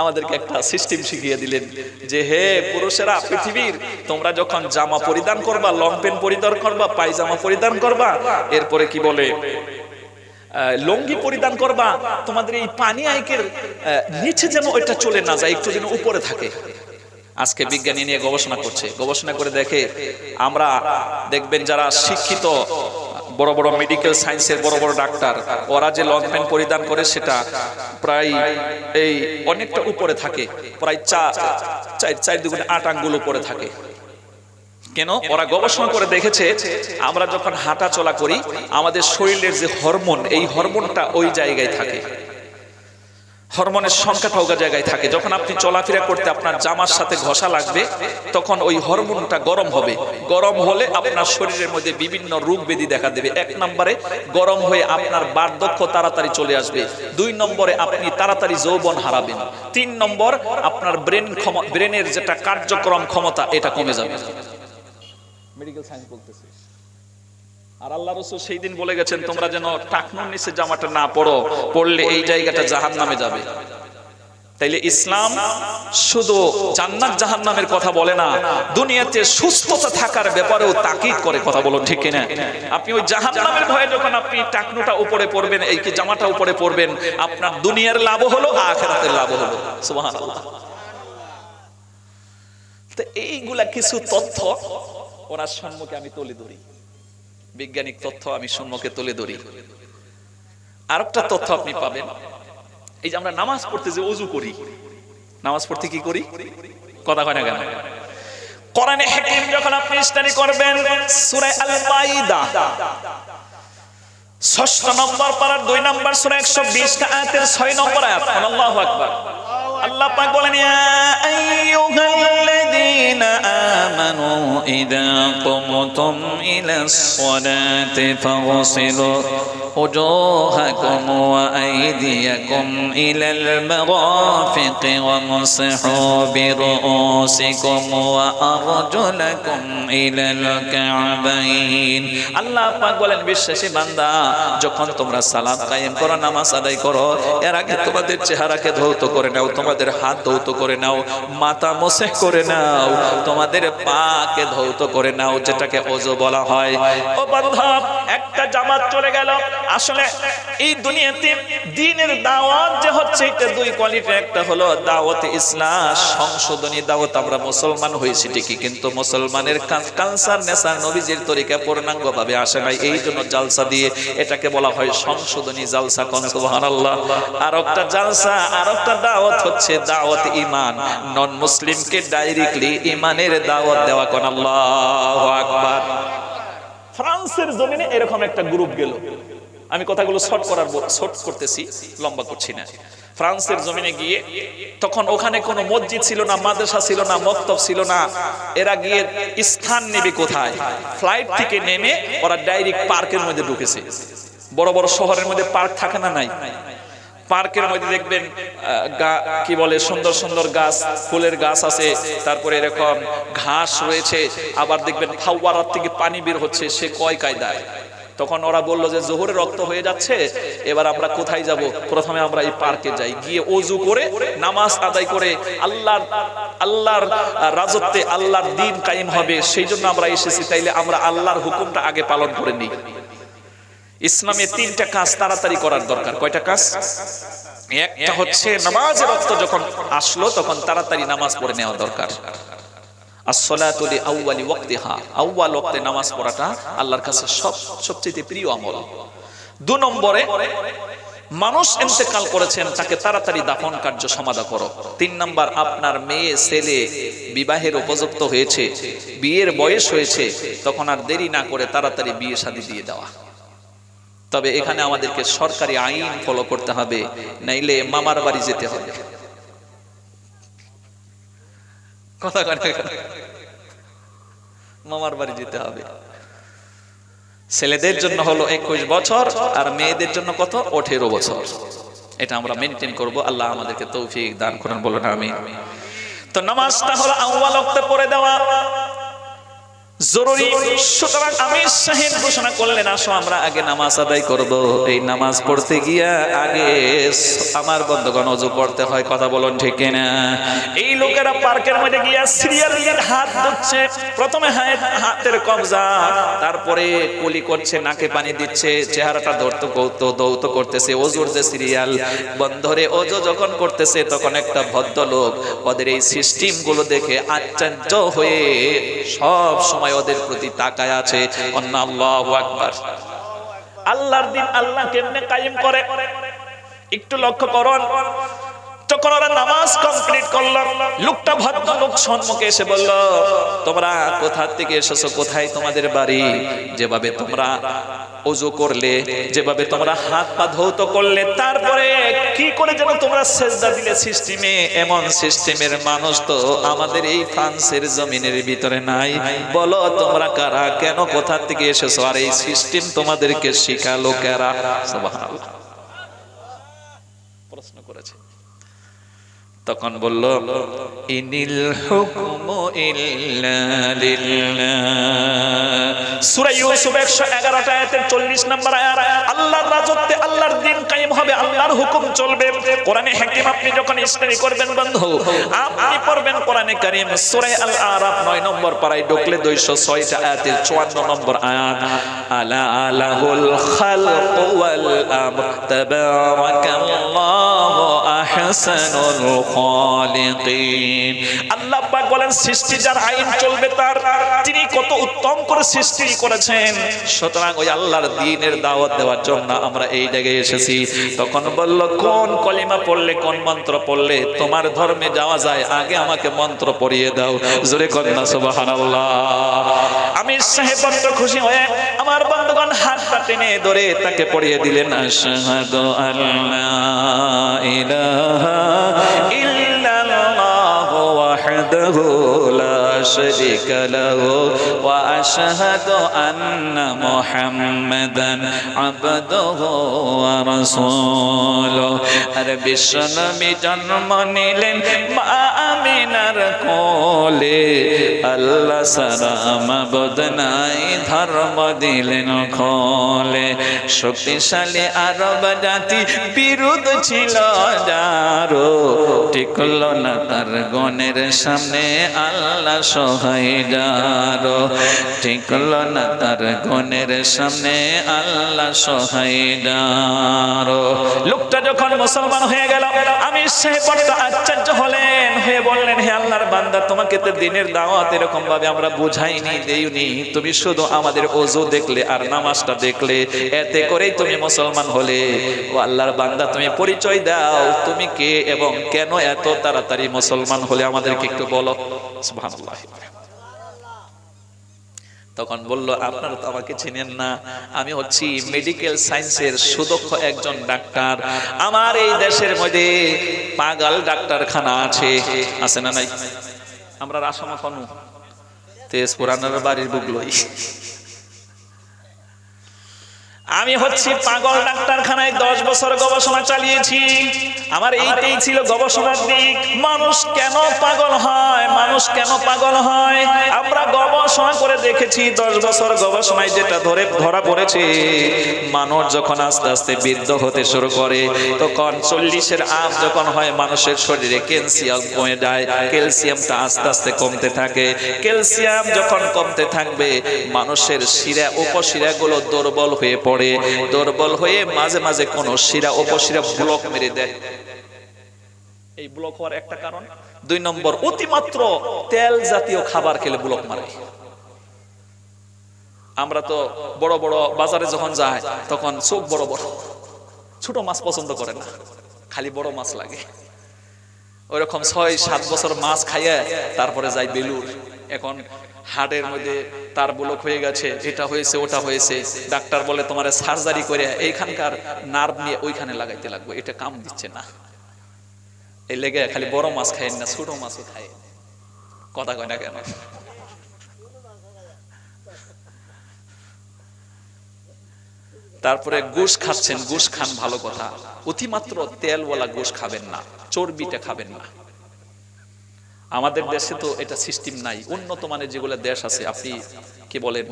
আমাদেরকে একটা সিস্টেম শিখিয়ে দিলেন যে হে পুরুষেরা, পৃথিবীর তোমরা যখন জামা পরিধান করবা, লং প্যান্ট পরিধান করবা, পায়জামা পরিধান করবা, এরপরে কি বলে লঙ্গি পরিধান করবা, তোমাদের এই পানি আইকের নিচে যেন ওইটা চলে না যায়, একটু যেন উপরে থাকে। আজকে বিজ্ঞানী নিয়ে গবেষণা করছে, গবেষণা করে দেখে আমরা দেখবেন যারা শিক্ষিত বড় বড় মেডিকেল সায়েন্সের বড় বড় ডাক্তার, ওরা যে লং প্যান্ট পরিধান করে সেটা প্রায় এই অনেকটা উপরে থাকে, প্রায় 4 দুগুণ 8 আঙ্গুল উপরে থাকে। কেন? ওরা গবেষণা করে দেখেছে আমরা যখন হাঁটা চলা করি, আমাদের শরীরের যে হরমোন, এই হরমোনটা ওই জায়গায় থাকে, হরমোনের সংখ্যাটা ওই জায়গায় থাকে। যখন আপনি চলাফেরা করতে আপনার জামার সাথে ঘষা লাগবে, তখন ওই হরমোনটা গরম হবে। গরম হলে আপনার শরীরের মধ্যে বিভিন্ন রোগ ব্যাধি দেখা দেবে। 1 নম্বরে গরম হয়ে আপনার বার্ধক্য তাড়াতাড়ি চলে আসবে। 2 নম্বরে আপনি তাড়াতাড়ি যৌবন হারাবেন। 3 নম্বর আপনার ব্রেনের যেটা কার্যক্রম ক্ষমতা, এটা কমে যাবে। মেডিকেল সায়েন্স বলতেছে। আর আল্লাহ রাসূল সেই দিন বলে গেছেন তোমরা যেন টাকনুর নিচে জামাটা না পরো, পড়লে এই জায়গাটা জাহান্নামে যাবে। তাইলে ইসলাম শুধু জান্নাত জাহান্নামের কথা বলে না, দুনিয়াতে সুস্থতা থাকার ব্যাপারেও তাকিদ করে। কথা বলো ঠিক কিনা? আপনি ওই জাহান্নামের ভয়ে যখন আপনি টাকনুটা উপরে পরবেন, এই কি জামাটা উপরে পরবেন, আপনার দুনিয়ার লাভ হলো, আখিরাতের লাভ হলো। সুবহানাল্লাহ। তো এইগুলা কিছু তথ্য ওনার সম্মুখে আমি তুলে ধরি, বৈজ্ঞানিক তথ্য আমি সম্মুখে তুলে ধরি। আরেকটা তথ্য আপনি পাবেন, এই যে আমরা নামাজ পড়তে যে ওযু করি, নামাজ পড়তে কি করি? কথা হয় না কেন? কোরআনে হাকিম যখন আপনি স্টাডি করবেন, সূরা আল-মাইদা 6 নম্বর পারার 2 নম্বর সূরা 120 আয়াতের 6 নম্বর আয়াত। আল্লাহু আকবার। আল্লাহ পাক বলেন, ইয়া আইয়ুহাল্লাযীনা আমানু ইযা কুমতুম ইলাস সালাতি ফাগসিলু وجوهكم وأيديكم إلى المرافق وامسحوا برؤوسكم وأرجلكم إلى الكعبين আল্লাহ পাক বলেন বিশ্বাসী বান্দা যখন তোমরা সালাত কায়েম করো নামাজ আদায় করো এর আগে তোমাদের চেহারাকে ধৌত করে নাও তোমাদের হাত ধৌত করে নাও মাথা মোছাহ করে নাও তোমাদের পাকে ধৌত করে নাও যেটাকে ওযু বলা হয় ও বান্দা একটা জামাত চলে গেল আসলে এই দুনিয়াতে দ্বীনের দাওয়াত যে হচ্ছে এটা দুই কোয়ালিটির একটা হলো দাওয়াত ইসলাম সংশোধনী দাওয়াত আমরা মুসলমান হয়েছি ঠিকই কিন্তু মুসলমানের কালচার নেশার নবীজির তরিকা পূর্ণাঙ্গভাবে আসে নাই এইজন্য জালসা দিয়ে এটাকে বলা হয় সংশোধনী জালসা কোন সুবহানাল্লাহ আর একটা জালসা আর একটা দাওয়াত হচ্ছে দাওয়াত ঈমান নন মুসলিমকে ডাইরেক্টলি ঈমানের দাওয়াত দেওয়া কোন আল্লাহু আকবার ফ্রান্সের জমিনে এরকম একটা গ্রুপ গেল আমি কথাগুলো শর্ট করতেছি লম্বা করছি না ফ্রান্সের জমিনে গিয়ে তখন ওখানে কোনো মসজিদ ছিল না মাদ্রাসা ছিল না মক্তব ছিল না এরা গিয়ে স্থান নেবে কোথায় ফ্লাইট থেকে নেমে ওরা ডাইরেক্ট পার্কের মধ্যে ঢুকেছে বড় বড় শহরের মধ্যে পার্ক থাকে না নাই পার্কের মধ্যে দেখবেন কি বলে সুন্দর সুন্দর গাছ ফুলের গাছ আছে তারপরে এরকম ঘাস রয়েছে আবার দেখবেন ফাওয়ারার থেকে পানি বের হচ্ছে সে কয় কায়দায় তখন ওরা বললো যে জোহরের রক্ত হয়ে যাচ্ছে এবার আমরা কোথায় যাব প্রথমে আমরা এই পার্কে যাই গিয়ে ওযু করে নামাজ আদায় করে আল্লাহর রাজত্বে আল্লাহর দ্বীন কায়েম হবে সেই জন্য আমরা এসেছি তাইলে আমরা আল্লাহর হুকুমটা আগে পালন করে নিই ইসলামে তিনটা কাজ তাড়াতাড়ি করার দরকার কয়টা কাজ একটা হচ্ছে নামাজের রক্ত যখন আসলো তখন তাড়াতাড়ি নামাজ পড়ে নেওয়া দরকার আসসালাতু লিআউয়ালি ওয়াক্তিহা আউয়াল ওয়াক্তে নামাজ পড়াটা আল্লাহর কাছে সবচেয়ে প্রিয় আমল দুই নম্বরে মানুষ ইন্তেকাল করেছেন তাকে তাড়াতাড়ি দাফন কার্য সমাধা করো তিন নাম্বার আপনার মেয়ে ছেলে বিবাহের উপযুক্ত হয়েছে বিয়ের বয়স হয়েছে তখন আর দেরি না করে তাড়াতাড়ি বিয়ে শাদী দিয়ে দেওয়া তবে এখানে আমাদেরকে সরকারি আইন ফলো করতে হবে নাইলে মামার বাড়ি যেতে হবে কথা মামার বাড়ি যেতে হবে ছেলেদের জন্য হলো 21 বছর আর মেয়েদের জন্য কত 18 বছর এটা আমরা মেইনটেইন করব আল্লাহ আমাদেরকে তৌফিক দান করুন বলুন আমিন তো নামাজটা হলো আউয়াল ওয়াক্তে পড়ে দেওয়া জরুরি সুতরাং আমির সাহেব ঘোষণা করলেন আসো আমরা আগে নামাজ আদায় করব এই নামাজ পড়তে গিয়া আগে আমার বন্ধুগণ ওযু করতে হয় কথা বলুন ঠিক না এই লোকেরা পার্কের মধ্যে গিয়া সিরিয়াল দিয়ে হাত ধুচ্ছে প্রথমে হাতের কবজা তারপরে কুলি করছে নাকে পানি দিচ্ছে চেহারাটা দৌত করতেছে ওযুর যে সিরিয়াল বন্ধরে ওযু যখন করতেছে তখন একটা ভদ্রলোক ওদের এই সিস্টেম গুলো দেখে আশ্চর্য হয়ে সব সময় ওদের প্রতি তাকায় আছে আল্লাহু আকবার আল্লাহর দ্বীন আল্লাহ কেমনে কায়েম করে একটু লক্ষ্য করুন যখন ওরা নামাজ কমপ্লিট করলো লোকটা ভদ্রলোক সম্মুখে এসে বলল তোমরা কোথা থেকে এসেছো কোথায় তোমাদের বাড়ি যেভাবে তোমরা ওযু করলে যেভাবে তোমরা হাত পা ধৌত করলে তারপরে কি করে যেন তোমরা সিজদা দিলে সিস্টেমে এমন সিস্টেমের মানুষ তো আমাদের এই ফ্রান্সের জমিনের ভিতরে নাই বলো তোমরা কারা কেন কোথা থেকে এসেছো আর এই সিস্টেম তোমাদেরকে শিখালো কারা সুবহানাল্লাহ প্রশ্ন করেছে তখন বলল ইনিল হুকমু ইল্লা লিল্লাহ সূরা ইউসুফ 111 আয়াতের 40 নম্বর আয়াত আল্লাহর রাজত্বে আল্লাহর দ্বীন কায়েম হবে আল্লাহর হুকুম চলবে কোরআনে হাকিম আপনি যখন স্টাডি করবেন বন্ধু আপনি পড়বেন কোরআনে কারীম সূরা আল আরাফ 9 নম্বর পারায় ঢুকলে 206 টা আয়াতের 54 নম্বর আয়াত আলা আলাহুল খালকু ওয়াল আমর তাবারাকাল্লাহু আহসানুল খালিকিন আল্লাহ পাক বলেন সৃষ্টি যার আইন চলবে তার তিনি কত উত্তম করে সৃষ্টি করেছেন সুতরাং ওই আল্লাহর দ্বীনের দাওয়াত দেওয়ার জন্য আমরা এই জায়গায় এসেছি তখন বলল কোন কলিমা পড়লে কোন মন্ত্র পড়লে তোমার ধর্মে যাওয়া যায় আগে আমাকে মন্ত্র পড়িয়ে দাও জোরে কন্না সুবহানাল্লাহ আমির সাহেব বড় খুশি হয়ে আমার বন্ধুগণ হাতটা টেনে ধরে তাকে পড়িয়ে দিলেন আশহাদু আল্লা ইলাহা ইল্লাল্লাহু ওয়াহদাহু লা شريك له وأشهد أن محمدا عبده ورسوله আর বিশ্বনবী জন্ম নিলেন মা আমিনার কোলে আল্লাহ সারা মাবুদ নাই ধর্ম দিলেন খোলে শক্তিশালী আরব জাতি বিরোধ ছিল যারো টিকল না তার গণের সামনে আল্লাহ সহায় যারো টিকল না তার গণের সামনে আল্লাহ সহায় যারো লোকটা যখন মুসলমান হয়ে গেল আমির সাহেব বড় আশ্চর্য হলেন, হয়ে বললেন হে আল্লাহর বান্দা তোমাকে তো দিনের দাওয়াত এরকম ভাবে আমরা বুঝাইনি দেইনি, তুমি শুধু আমাদের ওযু দেখলে আর নামাজটা দেখলে এতে করেই তুমি মুসলমান হলে। ও আল্লাহর বান্দা তুমি পরিচয় দাও তুমি কে এবং কেন এত তাড়াতাড়ি মুসলমান হলে আমাদেরকে একটু বলো। সুবহানাল্লাহ। তখন বলল আপনারা তো আমাকে চিনেন না, আমি হচ্ছি মেডিকেল সায়েন্সের সুদক্ষ একজন ডাক্তার। আমার এই দেশের মধ্যে পাগল ডাক্তারখানা আছে না নাই? আমরা রাসমা খানু তেজ পুরানোর বাড়ির বুকলই। আমি হচ্ছি পাগল ডাক্তারখানায় 10 বছর গবেষণা চালিয়েছি। আমার এইটাই ছিল গবেষণার দিক, মানুষ কেন পাগল হয়, মানুষ কেন পাগল হয়। আমরা গবেষণা করে দেখেছি 10 বছর গবেষণায় যেটা ধরা পড়েছে, মানুষ যখন আস্তে আস্তে বৃদ্ধ হতে শুরু করে তখন 40-এর আপ যখন হয় মানুষের শরীরে ক্যালসিয়াম কমে যায়, ক্যালসিয়ামটা আস্তে আস্তে কমতে থাকে। ক্যালসিয়াম যখন কমতে থাকবে মানুষের শিরা উপশিরাগুলো দুর্বল হয়ে পড়ে, দুর্বল হয়ে মাঝে মাঝে কোন শিরা উপশিরা ব্লক মেরে দেয়। এই ব্লক হওয়ার একটা কারণ 2 নম্বর অতিমাত্র তেল জাতীয় খাবার খেলে ব্লক মারে। আমরা তো বড় বড় বাজারে যখন যাই তখন চোখ বড় বড়, ছোট মাছ পছন্দ করে না, খালি বড় মাছ লাগে। ওইরকম 6-7 বছর মাছ খাইয়া তারপরে যাই বেলুর, এখন হার্টের মধ্যে তার ব্লক হয়ে গেছে, এটা হয়েছে ওটা হয়েছে, ডাক্তার বলে তোমার সার্জারি করে এইখানকার নার্ভ নিয়ে ওইখানে লাগাইতে লাগবে, এটা কাম দিচ্ছে না। এই লেগে খালি বড় মাছ খায় না, ছোট মাছও খায়। কথা কয় না কেন? তারপরে গোশ খাচ্ছেন, গোশ খান ভালো কথা, অতিমাত্র তেলওয়ালা গোশ খাবেন না, চর্বিটা খাবেন না। আমাদের দেশে তো এটা সিস্টেম নাই। উন্নত মানের যেগুলো দেশ আছে, আপনি কি বলেন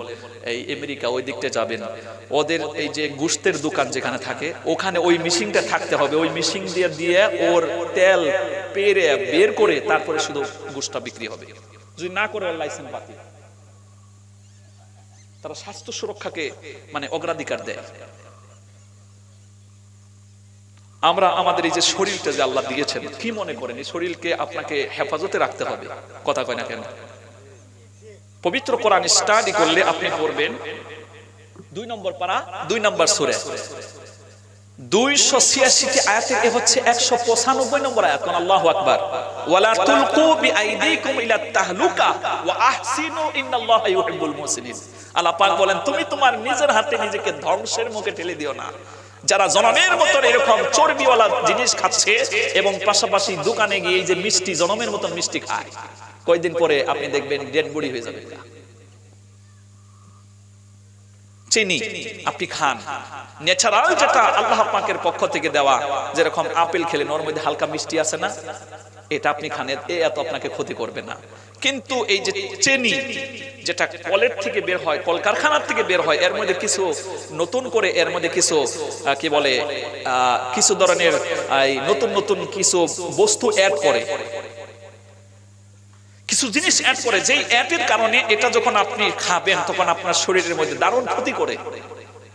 এই আমেরিকা ওই দিকটা যাবেন, ওদের এই যে গোশতের দোকান যেখানে থাকে ওখানে ওই মেশিনটা থাকতে হবে, ওই মেশিন দিয়ে ওর তেল পেরে বের করে তারপরে শুধু গোশটা বিক্রি হবে। যদি না করে ওর লাইসেন্স বাতিল। তারা স্বাস্থ্য সুরক্ষাকে মানে অগ্রাধিকার দেয়। আমরা আমাদের এই যে শরীরটা যে আল্লাহ দিয়েছেন, কি মনে করেন এই শরীরকে আপনাকে হেফাজতে রাখতে হবে? কথা কয় না কেন? পবিত্র কোরআন স্টাডি করলে আপনি পড়বেন 2 নম্বর পারা 2 নম্বর সূরা 286 আয়াতের এ হচ্ছে 195 নম্বর আয়াত। কোন আল্লাহু আকবার। ওয়ালা তুলকু বিআইদিকুম ইলা তাহলুকা ওয়া আহসিনু ইন্নাল্লাহা ইউহিব্বুল মুহসিনিন। আল্লাহ পাক বলেন তুমি তোমার নিজের হাতে নিজেকে ধ্বংসের মুখে ঠেলে দিও না। যারা জনমের মতো এরকম চর্বিওয়ালা জিনিস খাচ্ছে এবং পাশাপাশি দোকানে গিয়ে এই যে মিষ্টি জনমের মতো মিষ্টি খায়, কয়েকদিন পরে আপনি দেখবেন ডেড বডি হয়ে যাবে। চিনি আপনি খান, ন্যাচারাল যেটা আল্লাহ পাকের পক্ষ থেকে দেওয়া, যেরকম আপেল খেলে ওর মধ্যে হালকা মিষ্টি আছে না, এটা আপনি খান, এত আপনাকে ক্ষতি করবে না। কিন্তু এই যে চিনি যেটা কলের থেকে বের হয়, কলকারখানার থেকে বের হয়, এর মধ্যে কিছু নতুন করে এর মধ্যে কিছু কি বলে কিছু ধরনের নতুন নতুন কিছু বস্তু অ্যাড করে, কিছু জিনিস অ্যাড করে, যেই অ্যাডের কারণে এটা যখন আপনি খাবেন তখন আপনার শরীরের মধ্যে দারুণ ক্ষতি করে।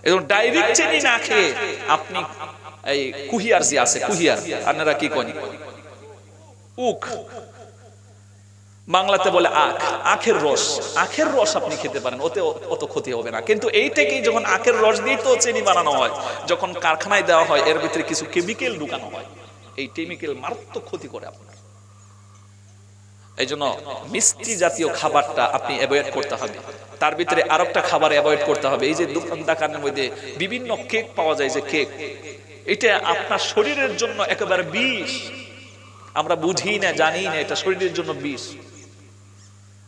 এবং ডাইরেক্ট চিনি না খেয়ে আপনি এই কুহিয়ার যে আছে, কুহিয়ার আপনারা কি করেন, উখ বাংলাতে বলে আখ, আখের রস, আখের রস আপনি খেতে পারেন, ওতে অত ক্ষতি হবে না। কিন্তু এইটাকেই যখন আখের রস দিয়ে তো চিনি বানানো হয়, যখন কারখানায় দেওয়া হয় এর ভিতরে কিছু কেমিক্যাল ঢুকানো হয়, এই কেমিক্যাল মারাত্মক ক্ষতি করে আপনার। এই জন্য মিষ্টি জাতীয় খাবারটা আপনি অ্যাভয়েড করতে হবে। তার ভিতরে আরেকটা খাবার অ্যাভয়েড করতে হবে, এই যে দোকানের মধ্যে বিভিন্ন কেক পাওয়া যায়, যে কেক, এটা আপনার শরীরের জন্য একেবারে বিষ। আমরা বুঝি না, জানি না এটা শরীরের জন্য বিষ।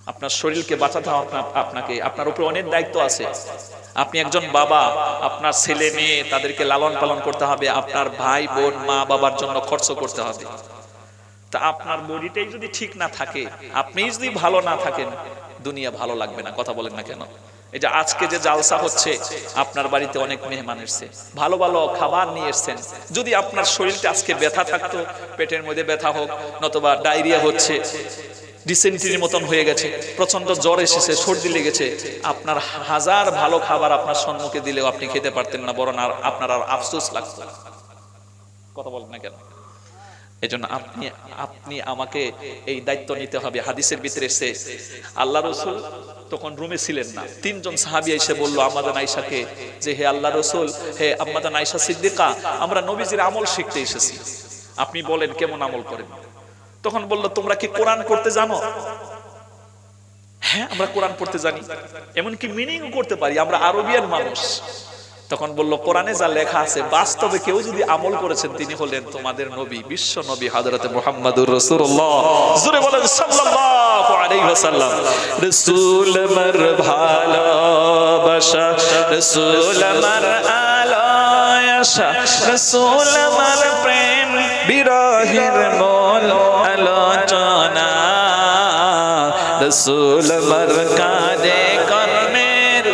আপনার শরীরকে বাঁচাতে হবে আপনাকে, আপনার উপরে অনেক দায়িত্ব আছে। আপনি একজন বাবা, আপনার ছেলে মেয়ে তাদেরকে লালন পালন করতে হবে, আপনার ভাই বোন মা বাবার জন্য খরচ করতে হবে। তা আপনার বডিটাই যদি ঠিক না থাকে, আপনি যদি ভালো না থাকেন, দুনিয়া ভালো লাগবে না। কথা বলেন না কেন? এই যে আজকে যে জালসা হচ্ছে, আপনার বাড়িতে অনেক মেহমান এসছে, ভালো ভালো খাবার নিয়ে এসছেন, যদি আপনার শরীরটা আজকে ব্যথা থাকতো, পেটের মধ্যে ব্যথা হোক, নতুবা ডায়রিয়া হচ্ছে, ডিসেন্ট্রির মতন হয়ে গেছে, প্রচন্ড জ্বর এসেছে, সর্দি লেগেছে, আপনার হাজার ভালো খাবার আপনার সম্মুখে দিলেও আপনি খেতে পারতেন না, বরং আপনার আর আফসোস লাগতো। কথা বলেন না কেন? এজন্য আপনি আমাকে এই দায়িত্ব নিতে হবে। হাদিসের ভিতরে এসে আল্লাহ রাসূল তখন রুমে ছিলেন না, তিনজন সাহাবী এসে বলল আম্মাজান আয়েশাকে যে, হে আল্লাহ রাসূল, হে আম্মাজান আয়েশা সিদ্দিকা, আমরা নবীজির আমল শিখতে এসেছি, আপনি বলেন কেমন আমল করেন। তখন বলল, তোমরা কি কোরআন পড়তে জানো? হ্যাঁ, আমরা কোরআন পড়তে জানি, এমনকি মিনিং করতে পারি, আমরা আরবিয়ান মানুষ। তখন বলল, কোরআনে যা লেখা আছে বাস্তবে কেউ যদি আমল করেছেন, তিনি হলেন তোমাদের নবী, বিশ্ব নবী হযরত মুহাম্মদুর রাসূলুল্লাহ। জোরে বলেন সাল্লাল্লাহু আলাইহি ওয়াসাল্লাম। রাসূল আমার ভালোবাসা, রাসূল আমার আলোয়াশা, রাসূল আমার প্রেম বিরহের মূল আলোচনা, রাসূল আমার কাঁধে কর্মের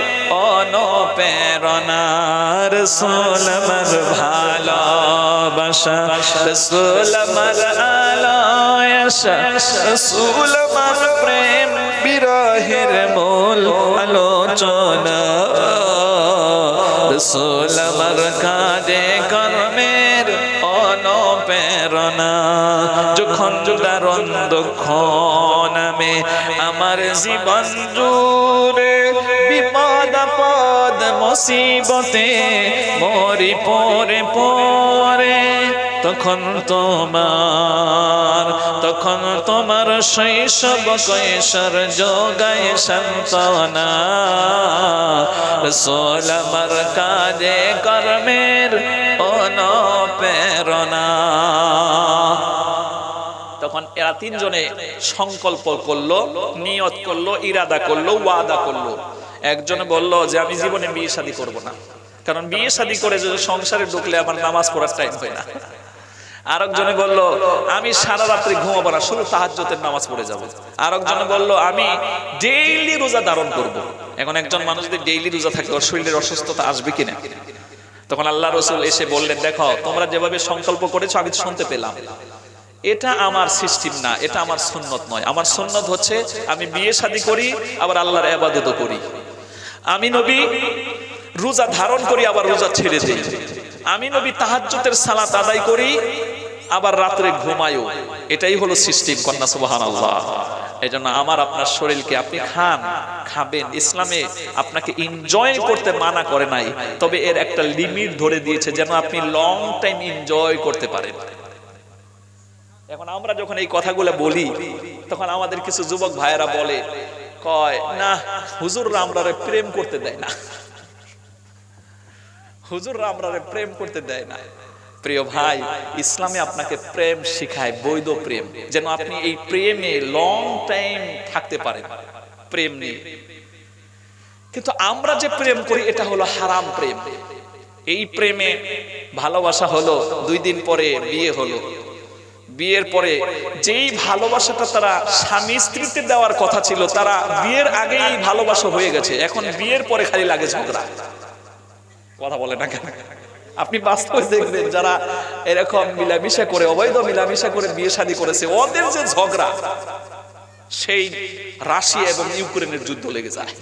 অনুপ্রেরণা, রাসূল আমার ভালোবাসা, রাসূল আমার আলোয়াশা, রাসূল আমার প্রেম বিরহের মূল আলোচনা, রাসূল আমার কাঁধে কর্মের অনুপ্রেরণা। যখন দারুণ দুঃখ নামে আমার জীবন জুড়ে, বিপদ আপদ মুসিবতে মরি পরে পরে, তখন তোমার শৈশব কৈশোর যোগায় সান্ত্বনা, রাসূল আমার কাঁধে কর্মের অনুপ্রেরণা। তখন এরা তিনজনে সংকল্প করলো, নিয়ত করলো, ইরাদা করলো, ওয়াদা করলো। একজন বলল যে আমি জীবনে বিয়ে শাদী করব না, কারণ বিয়ে শাদী করে যদি সংসারে ঢুকলে আমার নামাজ পড়ার টাইম হয় না। আরেকজনে বলল আমি সারা রাত্রি ঘুমাবো না, শুধু তাহাজ্জুদের নামাজ পড়ে যাব। আরেকজনে বলল আমি ডেইলি রোজা ধারণ করব। এখন একজন মানুষ যদি ডেইলি রোজা থাকে, ওর শরীরের অসুস্থতা আসবে কিনা? তখন আল্লাহ রাসূল এসে বললেন, দেখো তোমরা যেভাবে সংকল্প করেছো আমি শুনতে পেলাম, এটা আমার সিস্টেম না, এটা আমার সুন্নত নয়। আমার সুন্নত হচ্ছে আমি বিয়ে শাদী করি, আবার আল্লাহর ইবাদতও করি। আমি নবী রোজা ধারণ করি, আবার রোজা ছেড়ে দেই। আমি নবী তাহাজ্জুদের সালাত আদায় করি, আবার রাত্রে ঘুমায়ও। এটাই হলো সিস্টেম। কন্যা সুবহানাল্লাহ। এজন্য আমার আপনার শরীরকে আপনি খাবেন, ইসলামে আপনাকে এনজয় করতে মানা করে নাই, তবে এর একটা লিমিট ধরে দিয়েছে যেন আপনি লং টাইম এনজয় করতে পারেন। এখন আমরা যখন এই কথাগুলো বলি, তখন আমাদের কিছু যুবক ভাইয়েরা বলে, কয় না হুজুররা আমরারে প্রেম করতে দেয় না, হুজুররা আমরারে প্রেম করতে দেয় না। প্রিয় ভাই, ইসলামে আপনাকে প্রেম শিখায়, বৈধ প্রেম, যেন আপনি এই প্রেমে লং টাইম থাকতে পারেন প্রেম নিয়ে। কিন্তু আমরা যে প্রেম করি এটা হলো হারাম প্রেম। এই প্রেমে ভালোবাসা হলো, 2 দিন পরে বিয়ে হলো, বিয়ের পরে যেই ভালোবাসাটা তারা স্বামী স্ত্রীতে দেওয়ার কথা ছিল, তারা বিয়ের আগেই ভালোবাসা হয়ে গেছে। এখন বিয়ের পরে খালি লাগে ঝগড়া। কথা বলে না কেন? আপনি বাস্তবে দেখবেন যারা এরকম মিলামিশা করে, অবৈধ মিলামিশা করে বিয়ে শাদী করেছে, ওদের যে ঝগড়া, সেই রাশিয়া এবং ইউক্রেনের যুদ্ধ লেগে যায়।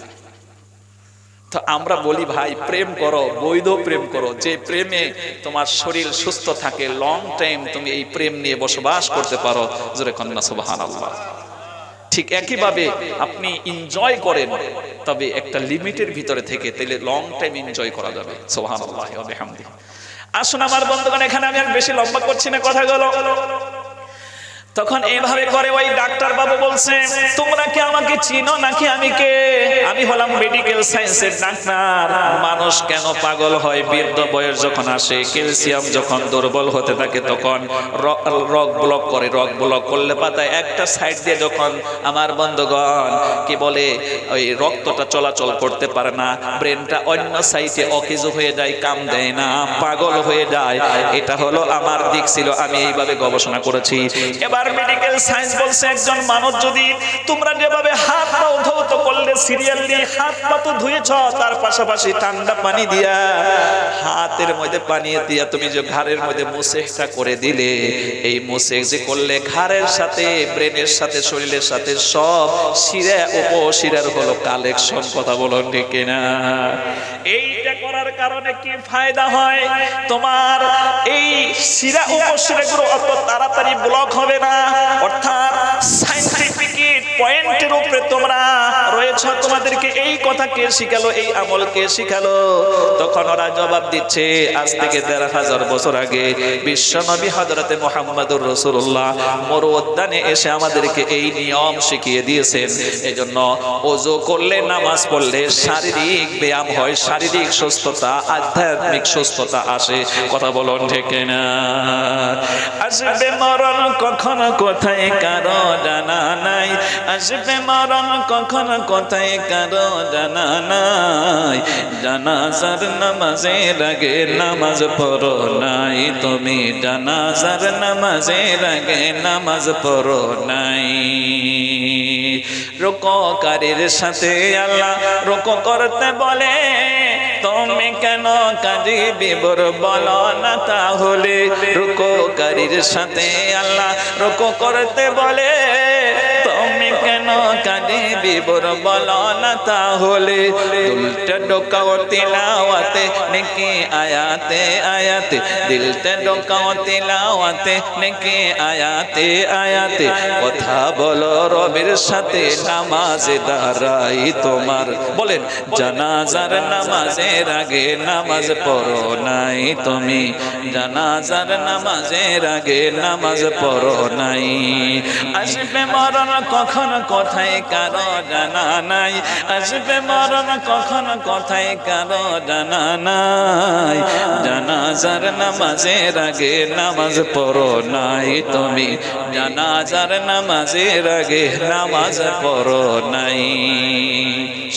তো আমরা বলি ভাই, প্রেম করো, বৈধ প্রেম করো, যে প্রেমে তোমার শরীর সুস্থ থাকে, লং টাইম তুমি এই প্রেম নিয়ে বসবাস করতে পারো। জোরে কন্যা সুবহানাল্লাহ। ঠিক একইভাবে আপনি এনজয় করেন, তবে একটা লিমিটের ভিতরে থেকে, তাহলে লং টাইম এনজয় করা যাবে। সুবহানাল্লাহ ওয়া বিহামদিহি। আসুন আমার বন্ধুগণ, এখানে আমি আর বেশি লম্বা করছি না কথাগুলো। তখন এইভাবে করে ওই ডাক্তার বাবু বলছে, তোমরা কি আমাকে চিনো নাকি আমি কে? আমি হলাম মেডিকেল সায়েন্সের ডাক্তার। মানুষ কেন পাগল হয়? বৃদ্ধ বয়স যখন আসে, ক্যালসিয়াম যখন দুর্বল হতে থাকে, তখন রগ ব্লক করে। রগ ব্লক করলে পাতায় একটা সাইড দিয়ে যখন আমার বন্ধুগণ কি বলে ওই রক্তটা চলাচল করতে পারে না, ব্রেনটা অন্য সাইডে অকেজো হয়ে যায়, কাম দেয় না, পাগল হয়ে যায়। এটা হলো আমার দিক ছিল, আমি এইভাবে গবেষণা করেছি। এবার মেডিকেল সায়েন্স বলছে, একজন মানুষ যদি তোমরা যেভাবে হাত পা ধৌত করলে সিরিয়ালি হাত পা তো ধুয়েছ, তার পাশাপাশি ঠান্ডা পানি দিয়া হাতের মধ্যে পানি দিয়া তুমি যে ঘাড়ের মধ্যে মুসেকটা করে দিলে, এই মুসেক যে করলে ঘাড়ের সাথে ব্রেনের সাথে শরীরের সাথে সব শিরা উপশিরার হলো কালেকশন। কথা বলুন ঠিক কিনা? এইটা করার কারণে কি ফায়দা হয়? তোমার এই শিরা উপশিরাগুলো অত তাড়াতাড়ি ব্লক হবে না, অর্থাৎ সায়েন্টিফিক পয়েন্টের উপরে তোমরা রয়েছে। তোমাদেরকে এই কথা কে শিখালো? এই আমল কে শিখালো? তখন ওরা জবাব দিচ্ছে, আজ থেকে ১৩,০০০ বছর আগে বিশ্বনবী হযরতে মুহাম্মদুর রাসূলুল্লাহ মরু উদ্যানে এসে আমাদেরকে এই নিয়ম শিখিয়ে দিয়েছেন। এজন্য ওযু করলে, নামাজ পড়লে শারীরিক ব্যায়াম হয়, শারীরিক সুস্থতা, আধ্যাত্মিক সুস্থতা আসে। কথা বলুন ঠিক না? আসবে মরণ কখন কোথায় কারো জানা নাই, আসবে মরণ কখন কোথায় কারো জানা নাই। জানাজার নামাজের আগে নামাজ পড়ো নাই, তুমি জানাজার নামাজের আগে নামাজ পড়ো নাই। রুকুকারীর সাথে আল্লাহ রুকু করতে বলে, তুমি কেন কাজী বিবর বলো না? তাহলে রুকুকারীর সাথে আল্লাহ রুকু করতে বলে, তুমি কেন কাজী বিবর বলো না? তাহলে দুলটা ঢোকাও তিলাওয়াতে নেকি আয়াতে আয়াতে, দিলটা ঢোকাও তিলাওয়াতে নেকি আয়াতে আয়াতে। কথা বলো রবের সাথে নামাজে দাঁড়াই তোমার। বলেন, জানাজার নামাজের আগে নামাজ পড়ো নাই, তুমি জানাজার নামাজের আগে নামাজ পড়ো নাই। আসবে মরণ কখন কোথায় কারো জানা নাই, আসবে মরণ কখন কোথায় কারো জানা নাই। জানাজার নামাজের আগে নামাজ পড়ো নাই, তুমি জানাজার নামাজের আগে নামাজ পড়ো নাই।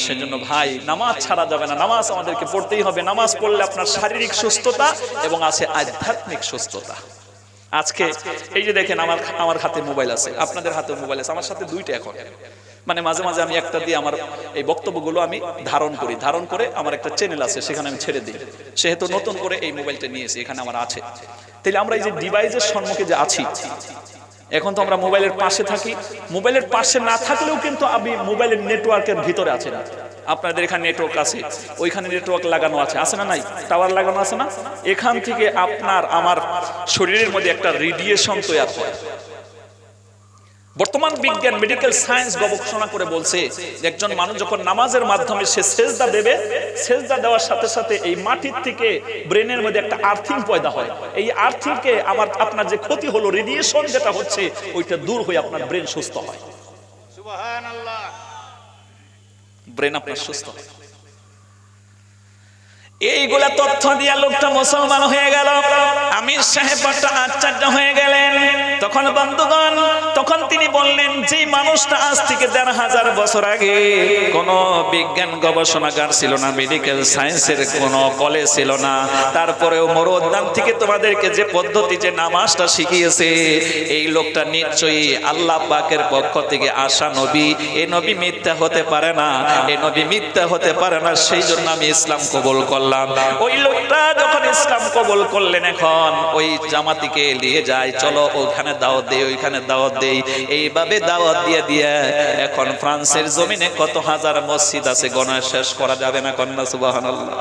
সেজন্য ভাই, নামাজ ছাড়া যাবে না, নামাজ আমাদেরকে পড়তেই হবে। নামাজ পড়লে আপনার শারীরিক সুস্থতা এবং আছে আধ্যাত্মিক সুস্থতা। আজকে এই যে দেখেন, আমার হাতে মোবাইল আছে, আপনাদের হাতে মোবাইল আছে, আমার সাথে দুইটা এখন। মানে মাঝে মাঝে আমি একটা দিয়ে আমার এই বক্তব্যগুলো আমি ধারণ করে আমার একটা চ্যানেল আছে, সেখানে আমি ছেড়ে দিই। সেহেতু নতুন করে এই মোবাইলটা নিয়েছি, এখানে আমার আছে। তাহলে আমরা এই যে ডিভাইসের সম্মুখে যে আছি, এখন তো আমরা মোবাইলের পাশে থাকি, মোবাইলের পাশে না থাকলেও কিন্তু আমি মোবাইলের নেটওয়ার্কের ভিতরে আছে না। আপনাদের এখানে নেটওয়ার্ক আছে, ওইখানে নেটওয়ার্ক লাগানো আছে, আছে না নাই? টাওয়ার লাগানো আছে না? এখান থেকে আপনার আমার শরীরের মধ্যে একটা রেডিয়েশন তৈরি হয়। বর্তমান বিজ্ঞান মেডিকেল সায়েন্স গবেষণা করে বলছে যে একজন মানুষ যখন নামাজের মাধ্যমে সে সেজদা দেবে, সেজদা দেওয়ার সাথে সাথে এই মাটির থেকে ব্রেনের মধ্যে একটা আর্থিং পয়দা হয়। এই আর্থিংকে আপনার যে ক্ষতি হলো, রেডিয়েশন যেটা হচ্ছে, ওইটা দূর হয়ে আপনার ব্রেন সুস্থ হয়। সুবহানাল্লাহ, ব্রেন আপনার সুস্থ হয়। এইগুলা তথ্য দিয়া লোকটা মুসলমান হয়ে গেল। আমির সাহেব বড় আশ্চর্য হয়ে গেলেন। তখন বন্ধুগণ, তখন তিনি বললেন, যে মানুষটা আজ থেকে ১৫০০ বছর আগে কোনো বিজ্ঞান গবেষণাগার ছিল না, মেডিকেল সায়েন্সের কোনো কলেজ ছিল না, তারপরেও মরু উদ্যান থেকে তোমাদেরকে যে পদ্ধতি, যে নামাজটা শিখিয়েছে, এই লোকটা নিশ্চয়ই আল্লাহ পাকের পক্ষ থেকে আসা নবী। এই নবী মিথ্যা হতে পারে না, এই নবী মিথ্যা হতে পারে না। সেই জন্য আমি ইসলাম কবুল করলাম। ওই লোকটা যখন ইসলাম কবুল করলেন, এখন ওই জামাতিকে নিয়ে যায়, চলো ওখানে দাওয়াত দেই, ওইখানে দাওয়াত দেই। এইভাবে দাওয়াত দিয়ে দিয়ে এখন ফ্রান্সের জমিনে কত হাজার মসজিদ আছে, গণনা শেষ করা যাবে না। কন্যা সুবহানাল্লাহ।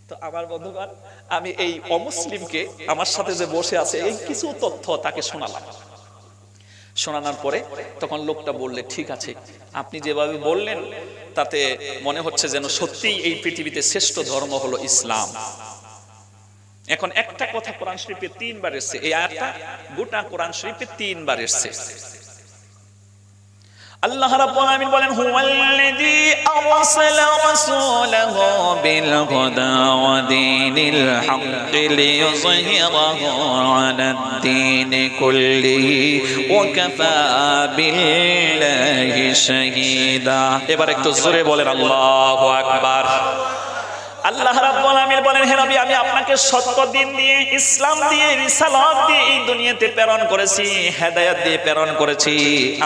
তো আমার বন্ধুগণ, আমি এই অমুসলিমকে আমার সাথে যে বসে আছে, এই কিছু তথ্য তাকে শোনালাম। শোনানোর পরে তখন লোকটা বললে, ঠিক আছে, আপনি যেভাবে বললেন তাতে মনে হচ্ছে যেন সত্যিই এই পৃথিবীতে শ্রেষ্ঠ ধর্ম হলো ইসলাম। এখন একটা কথা কোরআন শরীফে 3 বার এসেছে, এই আয়াতটা গোটা কোরআন শরীফে 3 বার এসেছে। আল্লাহ রাব্বুল আলামিন বলেন হুয়াল্লাযী আরসালা রাসূলাহু বিল হুদা ওয়া দীনিল হাক্কি লিইয়ুযহিরাহু আলাদ-দীনি কুল্লিহি ওয়া কাফা বিল্লাহি শাহীদা। এবার একটু জোরে বলেন আল্লাহু আকবার। আল্লাহ রাব্বুল আলামিন বলেন, হে নবী, আমি আপনাকে সত্য দিন দিয়ে, ইসলাম দিয়ে, রিসালাত দিয়ে এই দুনিয়াতে প্রেরণ করেছি, হেদায়েত দিয়ে প্রেরণ করেছি।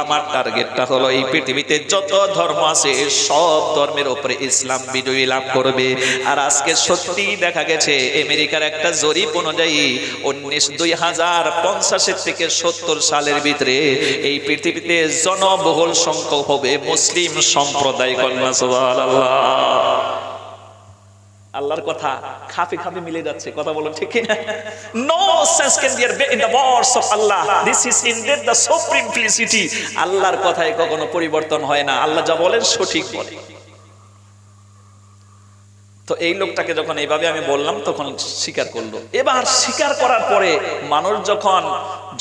আমার টার্গেটটা হলো এই পৃথিবীতে যত ধর্ম আছে সব ধর্মের উপরে ইসলাম বিজয়ী লাভ করবে। আর আজকে সত্যি দেখা গেছে আমেরিকার একটা জরিপ অনুযায়ী 2050 থেকে 70 সালের ভিতরে এই পৃথিবীতে জনবহুল সংখ্যক হবে মুসলিম সম্প্রদায়। কন্যা সুবহানাল্লাহ। আল্লাহর কথা খাপে খাপে মিলে যাচ্ছে, কথা বলো ঠিক কিনা? No sense can be in the words of Allah. This is indeed the supreme felicity. আল্লাহর কথায় কখনো পরিবর্তন হয় না, আল্লাহ যা বলেন সঠিক বলেন। তো এই লোকটাকে যখন এইভাবে আমি বললাম তখন স্বীকার করলো। এবার স্বীকার করার পরে মানুষ যখন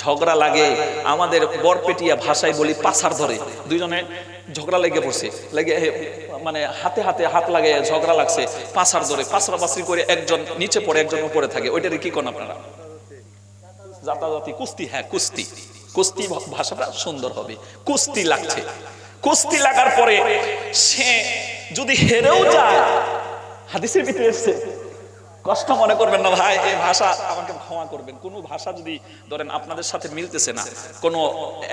ঝগড়া লাগে, আমাদের বরপেটিয়া ভাষায় বলি পাছার ধরে, দুইজনে ঝগড়া লেগে পড়ছে, লেগে মানে হাতে হাতে হাত লাগে, ঝগড়া লাগছে, পাছার ধরে পাছাপাছি করে একজন নিচে পড়ে একজন উপরে থাকে, ওইটারে কি কোন আপনারা? জাতাজাতি, কুস্তি। হ্যাঁ কুস্তি, কুস্তি ভাষাটা সুন্দর হবে। কুস্তি লাগছে, কুস্তি লাগার পরে সে যদি হেরেও যায়, হাদিসের ভিতরে এসেছে, কষ্ট মনে করবেন না ভাই, এই ভাষা আমাকে ক্ষমা করবেন, কোন ভাষা যদি ধরেন আপনাদের সাথে মিলতেছে না, কোন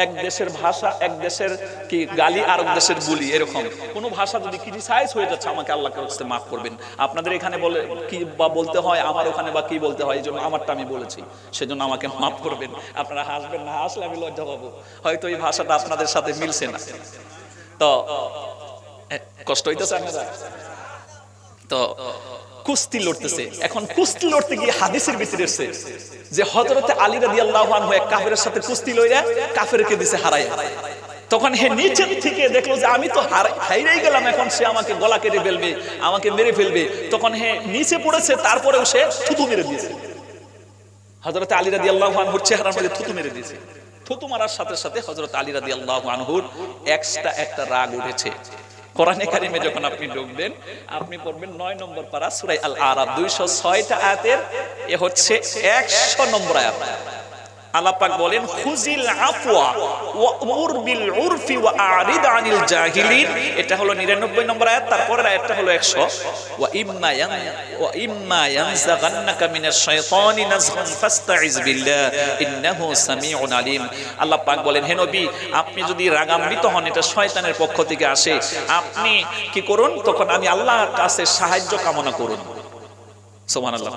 এক দেশের ভাষা এক দেশের কি গালি আর এক দেশের বুলি, এরকম কোন ভাষা যদি ক্রিটিসাইজ হয়ে যাচ্ছে, আমাকে আল্লাহর কাছে মাফ করবেন। আপনাদের এখানে বলে কি বা বলতে হয়, আমার ওখানে বা কি বলতে হয়, এই জন্য আমারটা আমি বলেছি, সেজন্য আমাকে মাফ করবেন। আপনারা হাসবেন না, হাসলে আমি লজ্জা পাবো, হয়তো এই ভাষাটা আপনাদের সাথে মিলছে না, তো কষ্ট হইতেছে আপনারা। তো কুস্তি লড়তেছে, এখন কুস্তি লড়তে গিয়ে হাদিসের ভিতরে এসেছে যে হযরতে আলী রাদিয়াল্লাহু আনহু এক কাফেরের সাথে কুস্তি লইরা কাফেরকে দিছে হারায়া। তখন হে নিচে থেকে দেখলো যে আমি তো হাইরাই গেলাম, এখন সে আমাকে গলা কেটে ফেলবে, আমাকে মেরে ফেলবে। তখন হে নিচে পড়েছে, তারপরেও সে থুতু মেরে দিয়েছে। হযরতে আলী রাদিয়াল্লাহু আনহুর চেহারার মধ্যে থুতু মেরে দিয়েছে। থুতু মারার সাথে সাথে হযরতে আলী রাদিয়াল্লাহু আনহুর একটা রাগ উঠেছে। কোরআনে কারিমে যখন আপনি ঢুকবেন, আপনি পড়বেন 9 নম্বর পারা সূরা আল আরাফ 206টা আয়াতের এ হচ্ছে 100 নম্বর আয়াত। আল্লাহ পাক বলেন খুজিল আফওয়া ওয়া উমুর বিল উরফি ওয়া আরিদ আনিল জাহিলিন, এটা হলো 99 নম্বর আয়াত। তারপরের আয়াতটা হলো 100, ওয়া ইম্মা ইয়ানজাগান্নাকা মিনাশ শাইতানি নাজগুন ফাস্তাইজ বিল্লাহ ইন্নাহু সামিউন আলিম। আল্লাহ পাক বলেন, হে নবী, আপনি যদি রাগান্বিত হন, এটা শয়তানের পক্ষ থেকে আসে, আপনি কি করুন? তখন আমি আল্লাহর কাছে সাহায্য কামনা করুন। সুবহানাল্লাহ।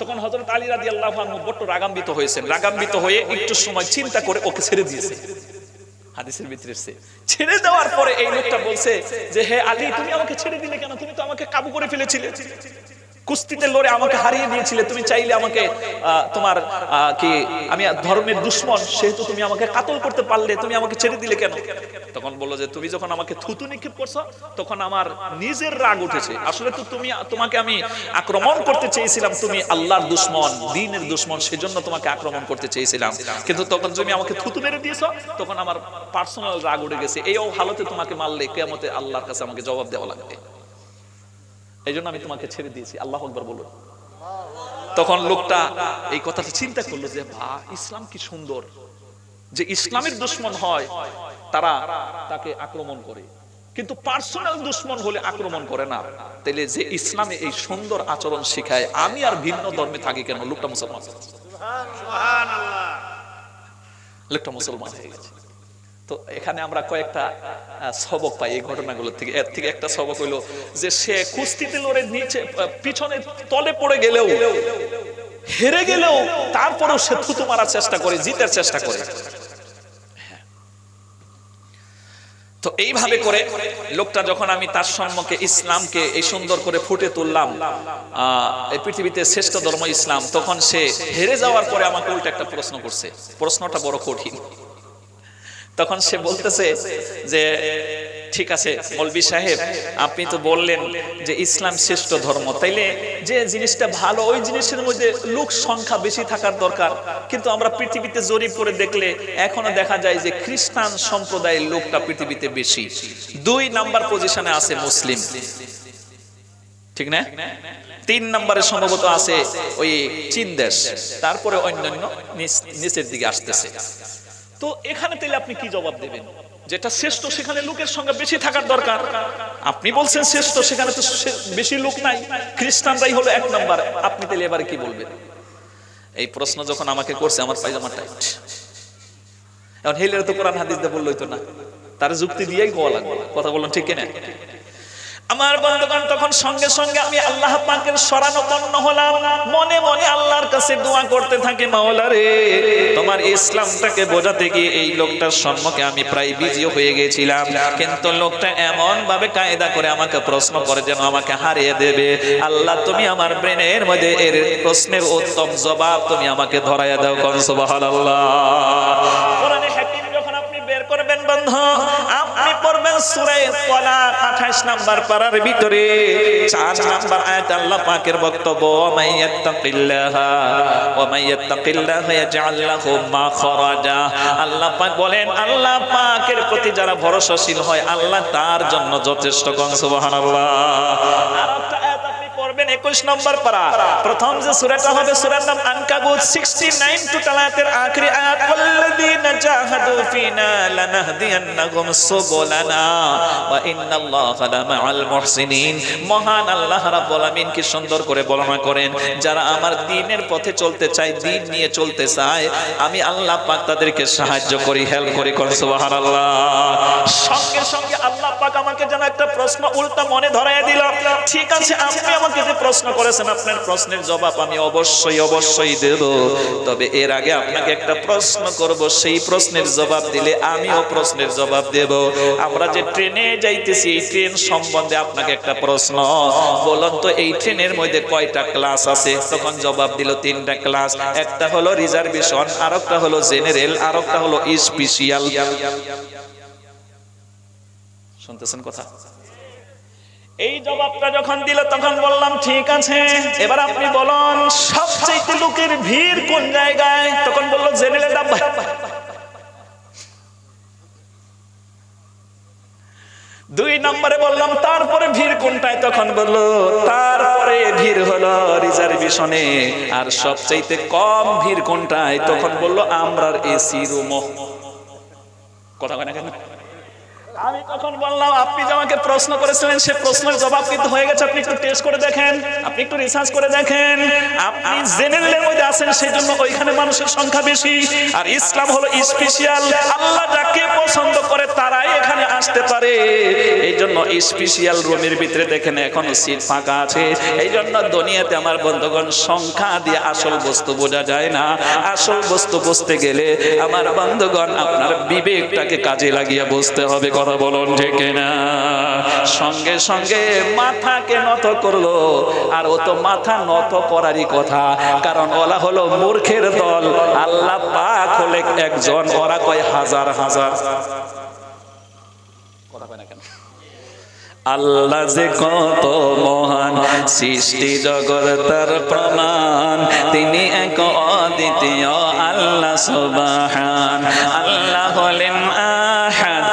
তখন হযরত আলী রাদিয়াল্লাহু আনহু বড় রাগান্বিত হয়েছেন, রাগান্বিত হয়ে একটু সময় চিন্তা করে ওকে ছেড়ে দিয়েছে। হাদিসের ভিতরে এসেছে, ছেড়ে দেওয়ার পরে এই লোকটা বলছে যে হে আলী, তুমি আমাকে ছেড়ে দিলে কেন? তুমি তো আমাকে কাবু করে ফেলেছিলে, কুস্তিতে লড়ে আমাকে হারিয়ে দিয়েছিলে, তুমি চাইলে আমাকে তোমার কি আমি ধর্মের দুশমন, সেহেতু তুমি আমাকে কাতল করতে পারলে, তুমি আমাকে ছেড়ে দিলে কেন? তখন বললো যে তুমি যখন আমাকে থুতু নিক্ষেপ করছো, তখন আমার নিজের রাগ উঠেছে। আসলে তো তোমাকে আমি আক্রমণ করতে চেয়েছিলাম, তুমি আল্লাহর দুশমন, দ্বীনের দুশমন, সেজন্য তোমাকে আক্রমণ করতে চেয়েছিলাম, কিন্তু তখন তুমি আমাকে থুতু মেরে দিয়েছো, তখন আমার পার্সোনাল রাগ উঠে গেছে। এই হালতে তোমাকে মারলে কিয়ামতে আল্লাহর কাছে আমাকে জবাব দেওয়া লাগবে, এই জন্য আমি তোমাকে ছেড়ে দিয়েছি। আল্লাহু আকবার বলুন। তখন লোকটা এই কথাটা চিন্তা করলো যে ইসলাম কি সুন্দর, যে ইসলামের দুশমন হয় তারা তাকে আক্রমণ করে, কিন্তু পার্সোনাল দুশমন হলে আক্রমণ করে না। তাইলে যে ইসলামে এই সুন্দর আচরণ শেখায়, আমি আর ভিন্ন ধর্মে থাকি কেন? লোকটা মুসলমান, সুবহানাল্লাহ, লোকটা মুসলমান হয়ে গেছে। তো এখানে আমরা কয়েকটা সবক পাই এই ঘটনাগুলো থেকে। এর থেকে একটা সবক হইলো যে সে কুস্তিতে লড়ে নিচে পিছনে তলে পড়ে গেলেও, হেরে গেলেও, তারপরেও সে থুতু মারার চেষ্টা করে, জিতার চেষ্টা করে। তো এইভাবে করে লোকটা যখন আমি তার সম্মুখে ইসলামকে এই সুন্দর করে ফুটে তুললাম, এই পৃথিবীতে শ্রেষ্ঠ ধর্ম ইসলাম, তখন সে হেরে যাওয়ার পরে আমাকে উল্টা একটা প্রশ্ন করছে। প্রশ্নটা বড় কঠিন। তখন সে বলতেছে যে ঠিক আছে মৌলভী সাহেব, আপনি তো বললেন যে ইসলাম শ্রেষ্ঠ ধর্ম, তাইলে যে জিনিসটা ভালো ওই জিনিসের মধ্যে লোক সংখ্যা বেশি থাকার দরকার, কিন্তু আমরা পৃথিবীতে জরিপ করে দেখলে এখনো দেখা যায় যে খ্রিস্টান সম্প্রদায়ের লোকটা পৃথিবীতে বেশি। 2 নাম্বার পজিশনে আছে মুসলিম, ঠিক না? 3 নম্বরে সম্ভবত আছে ওই চীন দেশ, তারপরে অন্যান্য নিচের দিকে আসতেছে। তো এখানে তাহলে আপনি কি জবাব দেবেন? যেটা শ্রেষ্ঠ সেখানে লোকের সংখ্যা বেশি থাকার দরকার, আপনি বলছেন শ্রেষ্ঠ সেখানে তো বেশি লোক নাই, খ্রিস্টানরাই হলো 1 নাম্বার, আপনি তাহলে এবারে কি বলবেন? এই প্রশ্ন যখন আমাকে করছে আমার পায়জামা টাইট। এখন হেলের তো কোরআন হাদিস দিয়ে বললই তো না, তার যুক্তি দিয়েই কোয়া লাগবে, কথা বলুন ঠিক কিনা? আমার বন্ধুগণ, তখন সঙ্গে সঙ্গে আমি আল্লাহ পাকের শরণাপন্ন হলাম, মনে মনে আল্লাহর কাছে দোয়া করতে থাকি, মাওলা রে তোমার ইসলামটাকে বোঝাতে গিয়ে এই লোকটার সম্মুখে আমি প্রায় বিজিও হয়ে গিয়েছিলাম, কিন্তু লোকটা এমন ভাবে কায়দা করে আমাকে প্রশ্ন করে যেন আমাকে হারিয়ে দেবে। আল্লাহ তুমি আমার ব্রেনের মধ্যে এর প্রশ্নের উত্তম জবাব তুমি আমাকে ধরাইয়া দাও, কোন সুবহানাল্লাহ। কোরআনে হাকিম যখন আপনি বের করবেন বন্ধু, আপনি পড়বেন সূরা তালাক 28 নাম্বার পারার ভিতরে 4 নাম্বার আয়াত, আল্লাহ পাকের বক্তব্য, মাইয়াত্তাকিল্লাহা ওয়া মাইয়াত্তাকিল্লাহা ইয়াজআল লাহু মাখরাজা। আল্লাহ পাক বলেন, আল্লাহ পাকের প্রতি যারা ভরসাশীল হয় আল্লাহ তার জন্য যথেষ্ট, কোন সুবহানাল্লাহ। আরেকটা আয়াত আপনি পড়বেন 21 নম্বর পারা, প্রথম যে সূরাটা হবে সূরার নাম আনকাবুত, 69 টোটাল আয়াতের আখরি আয়াত, ওয়াল্লাযীনা জাহাদু ফিনা লানাহদিয়ান্নাহুম সুবুলানা ওয়া ইন্নাল্লাহা লামাআল মুহসিনিন। মহান আল্লাহ রাব্বুল আমিন কি সুন্দর করে বর্ণনা করেন, যারা আমার দ্বীনের পথে চলতে চায়, দ্বীন নিয়ে চলতে চায়, আমি আল্লাহ পাক তাদেরকে সাহায্য করি, হেল্প করি, কোন সুবহানাল্লাহ। সঙ্গে সঙ্গে আল্লাহ পাক আমাকে যেন একটা প্রশ্ন উল্টা মনে ধরাইয়া দিল, ঠিক আছে আপনি আমাকে যে প্রশ্ন করেছেন আপনার প্রশ্নের জবাব আমি অবশ্যই দেব, তবে এর আগে আপনাকে একটা প্রশ্ন করব, সেই প্রশ্নের জবাব দিলে আমিও প্রশ্নের জবাব দেব। আমরা যে ট্রেনে যাইতেছি এই ট্রেন সম্বন্ধে আপনাকে একটা প্রশ্ন, বলুন তো এই ট্রেনের মধ্যে কয়টা ক্লাস আছে? তখন জবাব দিল 3টা ক্লাস, একটা হলো রিজার্ভেশন, আরেকটা হলো জেনারেল, আরেকটা হলো স্পেশাল। শুনতেছেন কথা? এই জবাবটা যখন দিল তখন বললাম ঠিক আছে, এবার আপনি বলুন সবচেয়ে লোকের ভিড় কোন জায়গায়? তখন বলল জেনারেল ডাব্বা। 2 নম্বরে বললাম তারপরে ভিড় কোনটায়? তখন বলল তারপরে ভিড় হলো রিজার্ভেশনে। আর সবচেয়ে কম ভিড় কোনটায়? তখন বলল আমরার এসি রুম। কথা কয় না কেন? আমি তখন বললাম আপনি যে আমাকে প্রশ্ন করেছিলেন সে প্রশ্নের জবাব কিন্তু হয়ে গেছে, আপনি একটু টেস্ট করে দেখেন, আপনি একটু রিসার্চ করে দেখেন। আপনি জেনারেলের মধ্যে আছেন সেজন্য ওইখানে মানুষের সংখ্যা বেশি, আর ইসলাম হলো স্পেশাল, আল্লাহ যাকে পছন্দ করে তারাই এখানে আসতে পারে। এই জন্য স্পেশাল রুমের ভিতরে দেখেন এখনো সিট ফাঁকা আছে। এই জন্য দুনিয়াতে আমার বন্ধুগণ সংখ্যা দিয়ে আসল বস্তু বোঝা যায় না। আসল বস্তু বুঝতে গেলে আমার বন্ধুগণ আপনার বিবেকটাকে কাজে লাগিয়ে বুঝতে হবে, কথা বলুন ঠিক না? সঙ্গে সঙ্গে মাথাকে নত করলো, আর ও তো মাথা নত করারই কথা, কারণ ওরা হলো মূর্খের দল, আল্লাহ পাক হলে একজন, ওরা কয় হাজার হাজার। কথা কয় না কেন? আল্লাহ যে কত মহান, সৃষ্টি জগৎ তার প্রমাণ, তিনি এক অদ্বিতীয় আল্লাহ সুবহান। আল্লাহ হলেন আহাদ,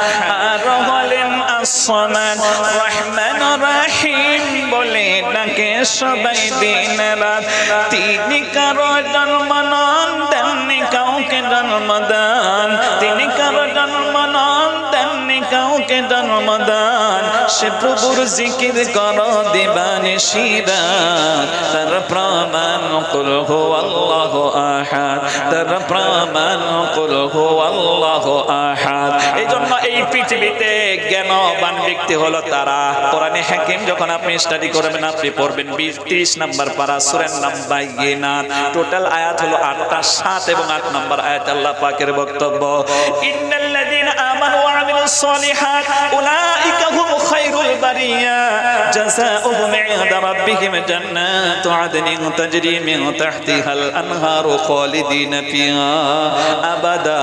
আর হলেন আসসামাদ, রহমানুর রহিম বলে ডাকে সবাই দিন রাত। তিনি কারো জন্ম নন, তেমনি কাউকে জন্মদান, তিনি কারো জন্ম নন, তেমনি কাউকে জন্মদান। সে প্রভুর জিকির করো দিবানিশিরা, তার প্রমাণ কুল হুয়াল্লাহু আহাদ, তার প্রমাণ কুল হুয়াল্লাহু আহাদ। এই জন্য এই পৃথিবীতে জ্ঞানবান ব্যক্তি হলো তারা। কোরআনে হাকিম যখন আপনি স্টাডি করবেন আপনি পড়বেন 30 নম্বর পারা সূরার নাম বাইয়িনাত, টোটাল আয়াত হলো 8টা, 7 এবং 8 নম্বর আয়াত আল্লাহ পাকের বক্তব্য, ইন্নাল্লাযীনা আমানু ওয়া আমিলুস আমিলুস সলিহাত উলাইকা হুম খায়রুল বারিয়া জাযাউহুম ইনদা রাব্বিহিম জান্নাতু আদনিন তাজরি মিন তাহতিহাল আনহারু খালিদিনা ফিহা আবাদা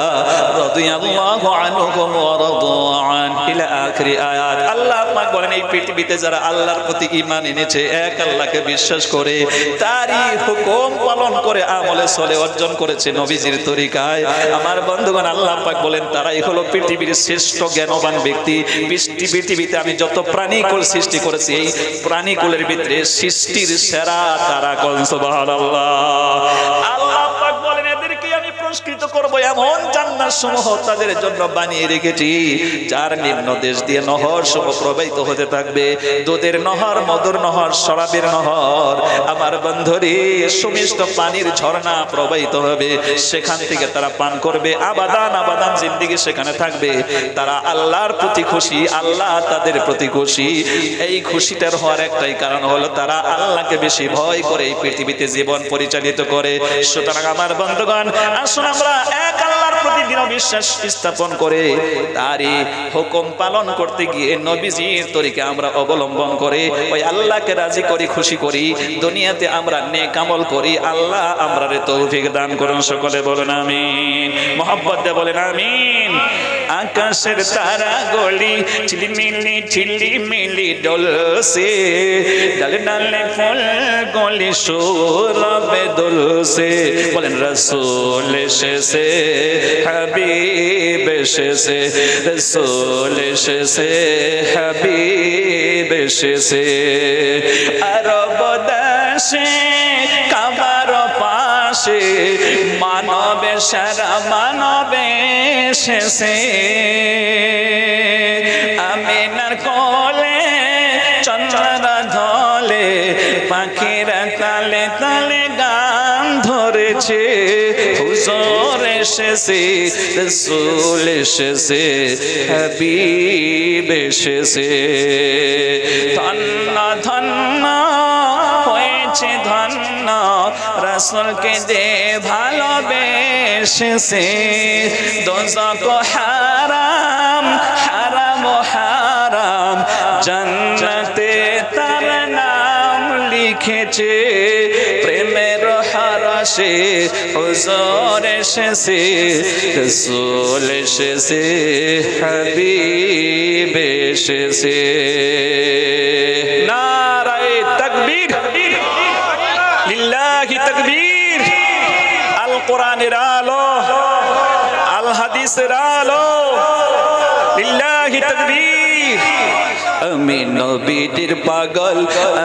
রাদিয়াল্লাহু আনহুম ওয়া রাদু আন ইলা আখিরি আয়াত। আল্লাহ পাক বলেন এই পৃথিবীতে যারা আল্লাহর প্রতি ঈমান এনেছে, এক আল্লাহকে বিশ্বাস করে তারই হুকুম পালন করে আমলে সলে অর্জন করেছে নবীজির তরিকায়, আমার বন্ধুগণ আল্লাহ পাক বলেন তারাই হলো পৃথিবীর শ্রেষ্ঠ জ্ঞানবান ব্যক্তি। পৃথিবীতে আমি যত প্রাণীকুল সৃষ্টি করেছি এই প্রাণীকুলের ভিতরে সৃষ্টির সেরা তারা। কোন সুবহানাল্লাহ। আল্লাহ পাক বলেন এদেরকে আমি পুরস্কৃত করব, এমন জান্নাত সমূহ তাদের জন্য বানিয়ে রেখেছি যার নিম্ন দেশ দিয়ে নহর সমূহ প্রবাহিত হতে থাকবে, দুধের নহর, মধুর নহর, শরাবের নহর। আমার বন্ধুরে সুমিষ্ট পানির ঝর্ণা প্রবাহিত হবে, সেখান থেকে তারা পান করবে, আবাদান আবাদান জিন্দেগি সেখানে থাকবে। তারা আল্লাহর প্রতি খুশি, আল্লাহ তাদের প্রতি খুশি। এই খুশিটার হওয়ার একটাই কারণ হলো তারা আল্লাহকে বেশি ভয় করে এই পৃথিবীতে জীবন পরিচালিত করে। সুতরাং আমার বন্ধুগণ আসুন আমরা এক আল্লাহর প্রতি দৃঢ় বিশ্বাস স্থাপন করে তারই হুকুম পালন করতে গিয়ে নবীজির তরিকা আমরা অবলম্বন করে ওই আল্লাহকে রাজি করি, খুশি করি, দুনিয়াতে আমরা নেক আমল করি। আল্লাহ আমরারে তৌফিক দান করুন, সকলে বলেন আমিন। মোহাব্বত দিয়ে বলেন আমিন। আকাশের তারা গলি ঝিলিমিলি ডলছে, ডালে ডালে ফুল গলি সৌরভে দোলছে। বলেন রাসূল এসেছে, হাবিব এসেছে, রাসূল এসেছে, হাবিব এসেছে। আরব দেশে কাবার পাশে মানবে সারা মানবে এসেছে। আমিনার কোলে চন্দ্রা ধলে পাখিরা তালে তালে গান ধরেছে। হুজুর এসেছে, রাসূল এসেছে, হাবিব এসেছে। ধন্য ধন্য হয়েছে ধন্য রাসূলকে যে ভালোবেসেছে। দোজখ হারাম হারাম হারাম জান্নাতে তার নাম লিখেছে। প্রেমের হারশে হুজুর এসেছে, রাসূল এসেছে, হাবিব এসেছে। নারায়ে তাকবীর, লিল্লাহি তাকবীর। আল কোরআনের আলো, আল হাদিসের আলো, লিল্লাহি তাকবীর। আমি নবীর পাগল,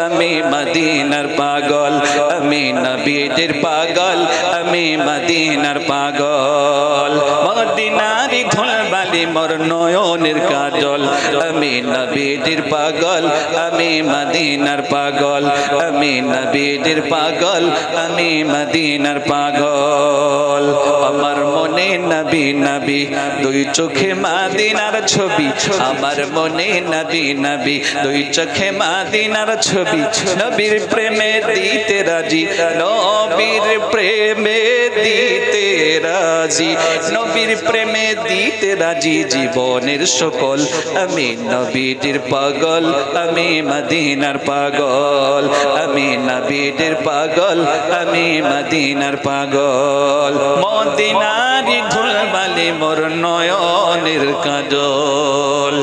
আমি মদিনার পাগল, আমি নবীর পাগল, আমি মদিনার পাগল। মদিনারি ধুলবালি মোর নয়নের কাজল। আমি নবীর পাগল, আমি মদিনার পাগল, আমি নবীর পাগল, আমি মদিনার পাগল। আমার মনে নবী নবী, দুই চোখে মদিনার ছবি। আমার মনে নবী নবী, দুই চোখে মদিনার ছবি। নবীর প্রেমে দিতে রাজি, নবীর প্রেমে দিতে রাজি, নবীর প্রেমে দিতে রাজি জীবনের সকল। আমি নবীর পাগল, আমি মদিনার পাগল, আমি নবীর পাগল, আমি মদিনার পাগল। মদিনারি ধুলবালি মোর নয়নের কাজল।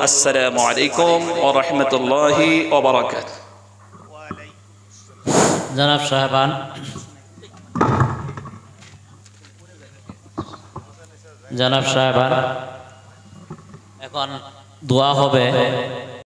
আসসালামু আলাইকুম ওয়া রাহমাতুল্লাহি ওয়া বারাকাতুহু। জনাব সাহেবান, জনাব সাহেবান, এখন দোয়া হবে।